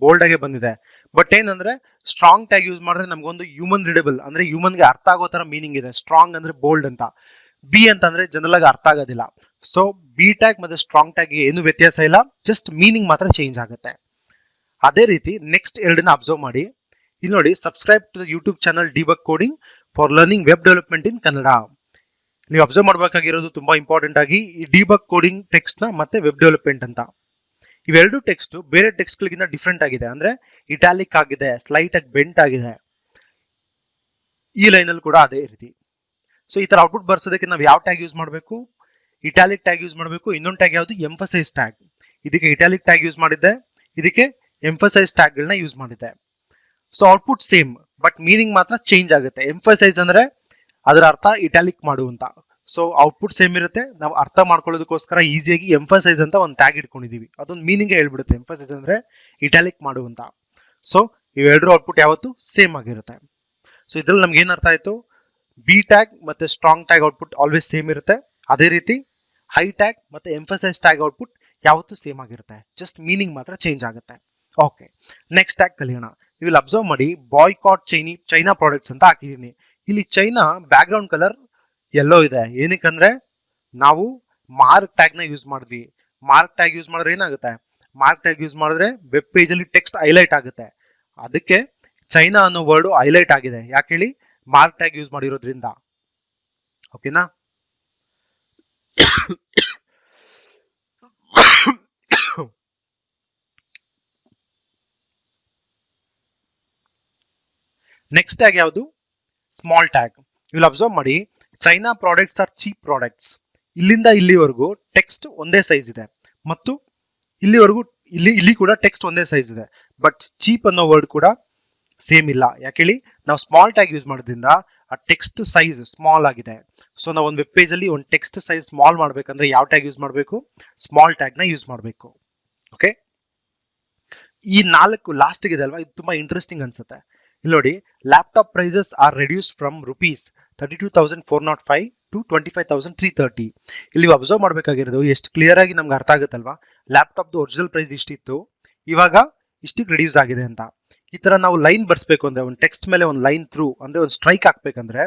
ಬೋಲ್ಡ್ ಆಗೇ ಬಂದಿದೆ. ಬಟ್ ಏನಂದ್ರೆ ಸ್ಟ್ರಾಂಗ್ ಟ್ಯಾಗ್ ಯೂಸ್ ಮಾಡಿದ್ರೆ ನಮ್ಗೊಂದು ಹ್ಯೂಮನ್ ರೀಡಬಲ್, ಅಂದ್ರೆ ಹ್ಯೂಮನ್ ಗೆ ಅರ್ಥ ಆಗೋ ತರ ಮೀನಿಂಗ್ ಇದೆ. ಸ್ಟ್ರಾಂಗ್ ಅಂದ್ರೆ ಬೋಲ್ಡ್ ಅಂತ, ಬಿ ಅಂತಂದ್ರೆ ಜನರಲ್ ಆಗಿ ಅರ್ಥ ಆಗೋದಿಲ್ಲ. ಸೊ ಬಿ ಟ್ಯಾಗ್ ಮತ್ತೆ ಸ್ಟ್ರಾಂಗ್ ಟ್ಯಾಗ್ ಏನು ವ್ಯತ್ಯಾಸ ಇಲ್ಲ, ಜಸ್ಟ್ ಮೀನಿಂಗ್ ಮಾತ್ರ ಚೇಂಜ್ ಆಗುತ್ತೆ. ಅದೇ ರೀತಿ ನೆಕ್ಸ್ಟ್ ಎರಡನ್ನ ಅಬ್ಸರ್ವ್ ಮಾಡಿ. ಇಲ್ಲಿ ನೋಡಿ, subscribe to the YouTube channel debug coding for learning web development in Kannada. ನೀವು ಅಬ್ಸರ್ವ್ ಮಾಡಬೇಕಾಗಿರೋದು ತುಂಬಾ ಇಂಪಾರ್ಟೆಂಟ್ ಆಗಿ, ಈ ಡಿಬಗ್ ಕೋಡಿಂಗ್ ಟೆಕ್ಸ್ಟ್ ನ ಮತ್ತೆ ವೆಬ್ ಡೆವಲಪ್ಮೆಂಟ್ ಅಂತ ಇವೆರಡು ಟೆಕ್ಸ್ಟ್ ಬೇರೆ ಟೆಕ್ಸ್ಟ್ ಗಳಿಗಿಂತ ಡಿಫ್ರೆಂಟ್ ಆಗಿದೆ. ಅಂದ್ರೆ ಇಟಾಲಿಕ್ ಆಗಿದೆ, ಸ್ಲೈಟ್ ಆಗಿ ಬೆಂಟ್ ಆಗಿದೆ. ಈ ಲೈನ್ ಅಲ್ಲಿ ಕೂಡ ಅದೇ ರೀತಿ. ಸೊ ಈ ತರ ಔಟ್ಪುಟ್ ಬರ್ಸೋದಕ್ಕೆ ನಾವು ಯಾವ ಟ್ಯಾಗ್ ಯೂಸ್ ಮಾಡಬೇಕು? ಇಟಾಲಿಕ್ ಟ್ಯಾಗ್ ಯೂಸ್ ಮಾಡಬೇಕು. ಇನ್ನೊಂದು ಟ್ಯಾಗ್ ಯಾವುದು? Emphasise tag. ಇದಕ್ಕೆ ಇಟಾಲಿಕ್ ಟ್ಯಾಗ್ ಯೂಸ್ ಮಾಡಿದ್ದೆ, ಇದಕ್ಕೆ ಎಂಫಸೈಸ್ ಟ್ಯಾಗ್ ಗಳನ್ನ ಯೂಸ್ ಮಾಡಿದ್ದೆ. So output same, but meaning ಮಾತ್ರ ಚೇಂಜ್ ಆಗುತ್ತೆ. ಎಂಫಸೈಸ್ ಅಂದ್ರೆ ಅದರ ಅರ್ಥ ಇಟಾಲಿಕ್ ಮಾಡು ಅಂತ. ಸೊ ಔಟ್ಪುಟ್ ಸೇಮ್ ಇರುತ್ತೆ. ನಾವು ಅರ್ಥ ಮಾಡ್ಕೊಳ್ಳೋದಕ್ಕೋಸ್ಕರ ಈಸಿಯಾಗಿ ಎಂಫಸೈಸ್ ಅಂತ ಒಂದು ಟ್ಯಾಗ್ ಇಟ್ಕೊಂಡಿದೀವಿ. ಅದೊಂದು ಮೀನಿಂಗ್ ಹೇಳ್ಬಿಡುತ್ತೆ. ಎಂಫಸೈಸ್ ಅಂದ್ರೆ ಇಟಾಲಿಕ್ ಮಾಡು ಅಂತ. ಸೊ ಇವೆರಡರ ಔಟ್ಪುಟ್ ಯಾವತ್ತು ಸೇಮ್ ಆಗಿರುತ್ತೆ. ಸೊ ಇದ್ರಲ್ಲಿ ನಮ್ಗೆ ಏನ್ ಅರ್ಥ ಆಯ್ತು? ಬಿ ಟ್ಯಾಗ್ ಮತ್ತೆ strong tag output always same ಇರುತ್ತೆ. ಅದೇ ರೀತಿ ಹೈ ಟ್ಯಾಗ್ ಮತ್ತೆ ಎಂಫಸೈಸ್ ಟ್ಯಾಗ್ ಔಟ್ಪುಟ್ ಯಾವತ್ತೂ ಸೇಮ್ ಆಗಿರುತ್ತೆ. ಜಸ್ಟ್ ಮೀನಿಂಗ್ ಮಾತ್ರ ಚೇಂಜ್ ಆಗುತ್ತೆ. ಓಕೆ, ನೆಕ್ಸ್ಟ್ ಟ್ಯಾಗ್ ಕಲಿಯೋಣ. ನೀವು ಇಲ್ಲಿ ಅಬ್ಸರ್ವ್ ಮಾಡಿ, ಬಾಯ್ಕಾಟ್ ಚೈನಾ ಪ್ರಾಡಕ್ಟ್ಸ್ ಅಂತ ಹಾಕಿದೀನಿ. ಇಲ್ಲಿ ಚೈನಾ ಬ್ಯಾಕ್ ಗ್ರೌಂಡ್ ಕಲರ್ ಎಲ್ಲೋ ಇದೆ. ಏನಕ್ಕಂದ್ರೆ ನಾವು ಮಾರ್ಕ್ ಟ್ಯಾಗ್ ನ ಯೂಸ್ ಮಾಡಿದ್ವಿ. ಮಾರ್ಕ್ ಟ್ಯಾಗ್ ಯೂಸ್ ಮಾಡಿದ್ರೆ ಏನಾಗುತ್ತೆ? ಮಾರ್ಕ್ ಟ್ಯಾಗ್ ಯೂಸ್ ಮಾಡಿದ್ರೆ ವೆಬ್ ಪೇಜ್ ಅಲ್ಲಿ ಟೆಕ್ಸ್ಟ್ ಹೈಲೈಟ್ ಆಗುತ್ತೆ. ಅದಕ್ಕೆ ಚೈನಾ ಅನ್ನೋ ವರ್ಡ್ ಹೈಲೈಟ್ ಆಗಿದೆ. ಯಾಕೆ ಹೇಳಿ? ಮಾರ್ಕ್ ಟ್ಯಾಗ್ ಯೂಸ್ ಮಾಡಿರೋದ್ರಿಂದ. ಓಕೆನಾ? ನೆಕ್ಸ್ಟ್ ಟ್ಯಾಗ್ ಯಾವುದು? Small tag. ಇಲ್ಲಿ ಅಬ್ಸರ್ವ್ ಮಾಡಿ, China products are cheap products. ಇಲ್ಲಿಂದ ಇಲ್ಲಿವರೆಗೂ ಟೆಕ್ಸ್ಟ್ ಒಂದೇ ಸೈಜ್ ಇದೆ, ಮತ್ತು ಇಲ್ಲಿವರೆಗೂ ಇಲ್ಲಿ ಕೂಡ ಟೆಕ್ಸ್ಟ್ ಒಂದೇ ಸೈಜ್ ಇದೆ. ಬಟ್ ಚೀಪ್ ಅನ್ನೋ ವರ್ಡ್ ಕೂಡ ಸೇಮ್ ಇಲ್ಲ. ಯಾಕೆ ಹೇಳಿ? ನಾವು ಸ್ಮಾಲ್ ಟ್ಯಾಗ್ ಯೂಸ್ ಮಾಡೋದ್ರಿಂದ ಆ ಟೆಕ್ಸ್ಟ್ ಸೈಜ್ ಸ್ಮಾಲ್ ಆಗಿದೆ. ಸೊ ನಾವು ಒಂದು ವೆಬ್ ಪೇಜ್ ಅಲ್ಲಿ ಒಂದು ಟೆಕ್ಸ್ಟ್ ಸೈಜ್ ಸ್ಮಾಲ್ ಮಾಡ್ಬೇಕಂದ್ರೆ ಯಾವ ಟ್ಯಾಗ್ ಯೂಸ್ ಮಾಡಬೇಕು? ಸ್ಮಾಲ್ ಟ್ಯಾಗ್ ನ ಯೂಸ್ ಮಾಡಬೇಕು. ಓಕೆ, ಈ 4 ಲಾಸ್ಟ್ ಇದೆ ಅಲ್ವಾ, ಇದು ತುಂಬಾ ಇಂಟ್ರೆಸ್ಟಿಂಗ್ ಅನ್ಸುತ್ತೆ. ಇಲ್ಲಿ ನೋಡಿ, laptop prices are reduced from ₹32,405 to ₹25,330. ಇಲ್ಲಿ ಅಬ್ಸರ್ವ್ ಮಾಡ್ಬೇಕಾಗಿರೋದು ಎಷ್ಟು ಕ್ಲಿಯರ್ ಆಗಿ ನಮ್ಗೆ ಅರ್ಥ ಆಗುತ್ತಲ್ವಾ? ಲ್ಯಾಪ್ಟಾಪ್ ಒರಿಜಿನಲ್ ಪ್ರೈಸ್ ಇಷ್ಟಿತ್ತು, ಇವಾಗ ಇಷ್ಟಕ್ಕೆ ರಿಡ್ಯೂಸ್ ಆಗಿದೆ ಅಂತ. ಈ ತರ ನಾವು ಲೈನ್ ಬರ್ಸ್ಬೇಕು ಅಂದ್ರೆ, ಒಂದು ಟೆಕ್ಸ್ಟ್ ಮೇಲೆ ಒಂದು ಲೈನ್ ಥ್ರೂ ಅಂದ್ರೆ ಒಂದು ಸ್ಟ್ರೈಕ್ ಹಾಕ್ಬೇಕಂದ್ರೆ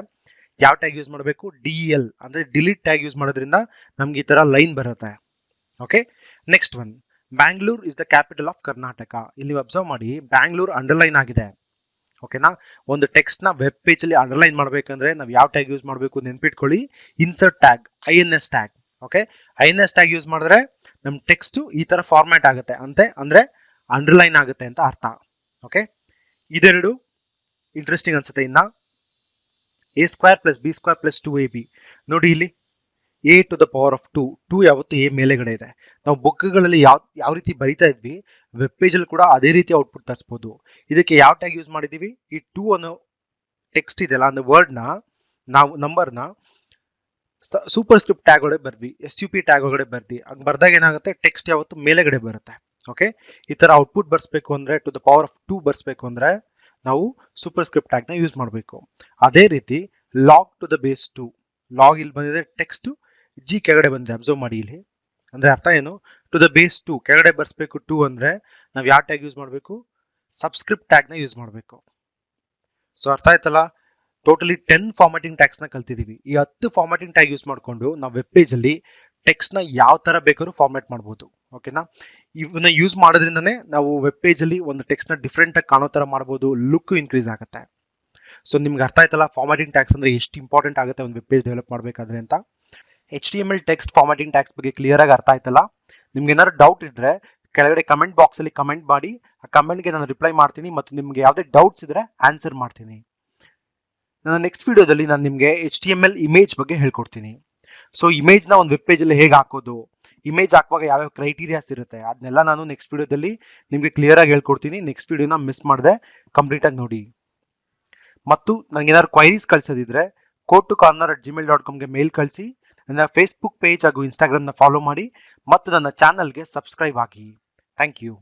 ಯಾವ ಟ್ಯಾಗ್ ಯೂಸ್ ಮಾಡಬೇಕು? DEL ಅಂದ್ರೆ ಡಿಲೀಟ್ ಟ್ಯಾಗ್ ಯೂಸ್ ಮಾಡೋದ್ರಿಂದ ನಮ್ಗೆ ಈ ತರ ಲೈನ್ ಬರುತ್ತೆ. Okay, next one, Bangalore is the capital of Karnataka. ಇಲ್ಲಿ ಅಬ್ಸರ್ವ್ ಮಾಡಿ, ಬ್ಯಾಂಗ್ಳೂರ್ ಅಂಡರ್ಲೈನ್ ಆಗಿದೆ. ಓಕೆನಾ? ಒಂದು ಟೆಕ್ಸ್ಟ್ ನ ವೆಬ್ ಪೇಜ್ ಅಲ್ಲಿ ಅಂಡರ್ಲೈನ್ ಮಾಡ್ಬೇಕಂದ್ರೆ ನಾವು ಯಾವ ಟ್ಯಾಗ್ ಯೂಸ್ ಮಾಡಬೇಕು? ನೆನ್ಪಿಟ್ಕೊಳ್ಳಿ, insert tag, INS tag. Okay, INS tag use ಮಾಡಿದ್ರೆ ನಮ್ ಟೆಕ್ಸ್ಟ್ ಈ ತರ ಫಾರ್ಮ್ಯಾಟ್ ಆಗುತ್ತೆ ಅಂದ್ರೆ ಅಂಡರ್ಲೈನ್ ಆಗುತ್ತೆ ಅಂತ ಅರ್ಥ. ಓಕೆ, ಇದೆರಡು ಇಂಟ್ರೆಸ್ಟಿಂಗ್ ಅನ್ಸುತ್ತೆ. ಇನ್ನ A² + B² + 2AB. ನೋಡಿ ಇಲ್ಲಿ A to the power of 2 ಯಾವತ್ತು A ಮೇಲೆಗಡೆ ಇದೆ. ನಾವು ಬುಕ್ಗಳಲ್ಲಿ ಯಾವ ರೀತಿ ಬರಿತಾ ಇದ್ವಿ, ವೆಬ್ ಪೇಜ್ ಅಲ್ಲಿ ಕೂಡ ಅದೇ ರೀತಿ ಔಟ್ಪುಟ್ ತರಿಸಬಹುದು. ಇದಕ್ಕೆ ಯಾವ ಟ್ಯಾಗ್ ಯೂಸ್ ಮಾಡಿದೀವಿ? ಈ 2 ಅನ್ನೋ ಟೆಕ್ಸ್ಟ್ ಇದೆಯಲ್ಲ, ಅಂದ್ರೆ ವರ್ಡ್ ನ ನಾವು ನಂಬರ್ ನ ಸೂಪರ್ ಸ್ಕ್ರಿಪ್ಟ್ ಟ್ಯಾಗ್ ಒಳಗೆ ಬರ್ದ್ವಿ, SUP ಟ್ಯಾಗ್ ಒಳಗಡೆ ಬರ್ದಿ. ಹಂಗ್ ಬರ್ದಾಗ ಏನಾಗುತ್ತೆ? ಟೆಕ್ಸ್ಟ್ ಯಾವತ್ತು ಮೇಲೆಗಡೆ ಬರುತ್ತೆ. ಓಕೆ, ಈ ತರ ಔಟ್ಪುಟ್ ಬರ್ಸ್ಬೇಕು ಅಂದ್ರೆ, ಟು ದ ಪವರ್ ಆಫ್ 2 ಬರ್ಸ್ಬೇಕು ಅಂದ್ರೆ ನಾವು ಸೂಪರ್ ಸ್ಕ್ರಿಪ್ಟ್ ಟ್ಯಾಗ್ ನ ಯೂಸ್ ಮಾಡಬೇಕು. ಅದೇ ರೀತಿ log to the base 2. Log ಇಲ್ಲಿ ಬಂದಿದೆ, ಟೆಕ್ಸ್ಟ್ G ಕೆಳಗಡೆ ಬಂದಿದೆ. ಅಬ್ಸರ್ವ್ ಮಾಡಿ ಇಲ್ಲಿ, ಅಂದ್ರೆ ಅರ್ಥ ಏನು? ಟು ದ ಬೇಸ್ 2 ಕೆಳಗಡೆ ಬರ್ಸ್ಬೇಕು. 2 ಅಂದ್ರೆ ನಾವ್ ಯಾವ ಟ್ಯಾಗ್ ಯೂಸ್ ಮಾಡಬೇಕು? ಸಬ್ಸ್ಕ್ರಿಪ್ಟ್ ಟ್ಯಾಗ್ ನ ಯೂಸ್ ಮಾಡಬೇಕು. ಸೊ ಅರ್ಥ ಆಯ್ತಲ್ಲ? ಟೋಟಲಿ 10 ಫಾರ್ಮ್ಯಾಟಿಂಗ್ ಟ್ಯಾಗ್ಸ್ ನ ಕಲ್ತಿದೀವಿ. ಈ 10 ಫಾರ್ಮ್ಯಾಟಿಂಗ್ ಟ್ಯಾಗ್ ಯೂಸ್ ಮಾಡ್ಕೊಂಡು ನಾವು ವೆಬ್ ಪೇಜ್ ಅಲ್ಲಿ ಟೆಕ್ಸ್ಟ್ ನ ಯಾವ ತರ ಬೇಕಾದ್ರೂ ಫಾರ್ಮ್ಯಾಟ್ ಮಾಡಬಹುದು. ಓಕೆನಾ? ಇವನ್ನ ಯೂಸ್ ಮಾಡೋದ್ರಿಂದನೇ ನಾವು ವೆಬ್ ಪೇಜ್ ಅಲ್ಲಿ ಒಂದು ಟೆಕ್ಸ್ಟ್ ನ ಡಿಫ್ರೆಂಟ್ ಆಗಿ ಕಾಣೋ ತರ ಮಾಡಬಹುದು, ಲುಕ್ ಇನ್ಕ್ರೀಸ್ ಆಗುತ್ತೆ. ಸೊ ನಿಮ್ಗೆ ಅರ್ಥ ಆಯ್ತಲ್ಲ ಫಾರ್ಮ್ಯಾಟಿಂಗ್ ಟ್ಯಾಗ್ಸ್ ಅಂದ್ರೆ ಎಷ್ಟು ಇಂಪಾರ್ಟೆಂಟ್ ಆಗುತ್ತೆ ಒಂದು ವೆಬ್ ಪೇಜ್ ಡೆವಲಪ್ ಮಾಡಬೇಕಾದ್ರೆ ಅಂತ. HTML ಟೆಕ್ಸ್ಟ್ ಫಾರ್ಮ್ಯಾಟಿಂಗ್ ಟ್ಯಾಗ್ಸ್ ಬಗ್ಗೆ ಕ್ಲಿಯರ್ ಆಗಿ ಅರ್ಥ ಆಯ್ತಲ್ಲ? ನಿಮ್ಗೆ ಏನಾದ್ರು ಡೌಟ್ ಇದ್ರೆ ಕೆಳಗಡೆ ಕಮೆಂಟ್ ಬಾಕ್ಸ್ ಅಲ್ಲಿ ಕಮೆಂಟ್ ಮಾಡಿ. ಆ ಕಮೆಂಟ್ಗೆ ನಾನು ರಿಪ್ಲೈ ಮಾಡ್ತೀನಿ, ಮತ್ತು ನಿಮ್ಗೆ ಯಾವುದೇ ಡೌಟ್ಸ್ ಇದ್ರೆ ಆನ್ಸರ್ ಮಾಡ್ತೀನಿ. ನನ್ನ ನೆಕ್ಸ್ಟ್ ವಿಡಿಯೋದಲ್ಲಿ ನಾನು ನಿಮ್ಗೆ HTML ಇಮೇಜ್ ಬಗ್ಗೆ ಹೇಳ್ಕೊಡ್ತೀನಿ. ಸೊ ಇಮೇಜ್ ನ ಒಂದು ವೆಬ್ ಪೇಜ್ ಅಲ್ಲಿ ಹೇಗೆ ಹಾಕೋದು, ಇಮೇಜ್ ಹಾಕುವಾಗ ಯಾವ್ಯಾವ ಕ್ರೈಟೀರಿಯಾಸ್ ಇರುತ್ತೆ, ಅದನ್ನೆಲ್ಲ ನಾನು ನೆಕ್ಸ್ಟ್ ವಿಡಿಯೋದಲ್ಲಿ ನಿಮ್ಗೆ ಕ್ಲಿಯರ್ ಆಗಿ ಹೇಳ್ಕೊಡ್ತೀನಿ. ನೆಕ್ಸ್ಟ್ ವಿಡಿಯೋನ ಮಿಸ್ ಮಾಡದೆ ಕಂಪ್ಲೀಟ್ ಆಗಿ ನೋಡಿ. ಮತ್ತು ನನಗೆ ಏನಾದ್ರು ಕ್ವೈರೀಸ್ ಕಳ್ಸೋದಿದ್ರೆ code2corner@gmail.com ಗೆ ಮೇಲ್ ಕಳಿಸಿ. ನನ್ನ ಫೇಸ್ಬುಕ್ ಪೇಜ್ ಹಾಗೂ ಇನ್ಸ್ಟಾಗ್ರಾಮ್ ನ ಫಾಲೋ ಮಾಡಿ, ಮತ್ತು ನನ್ನ ಚಾನಲ್ಗೆ ಸಬ್ಸ್ಕ್ರೈಬ್ ಆಗಿ. Thank you.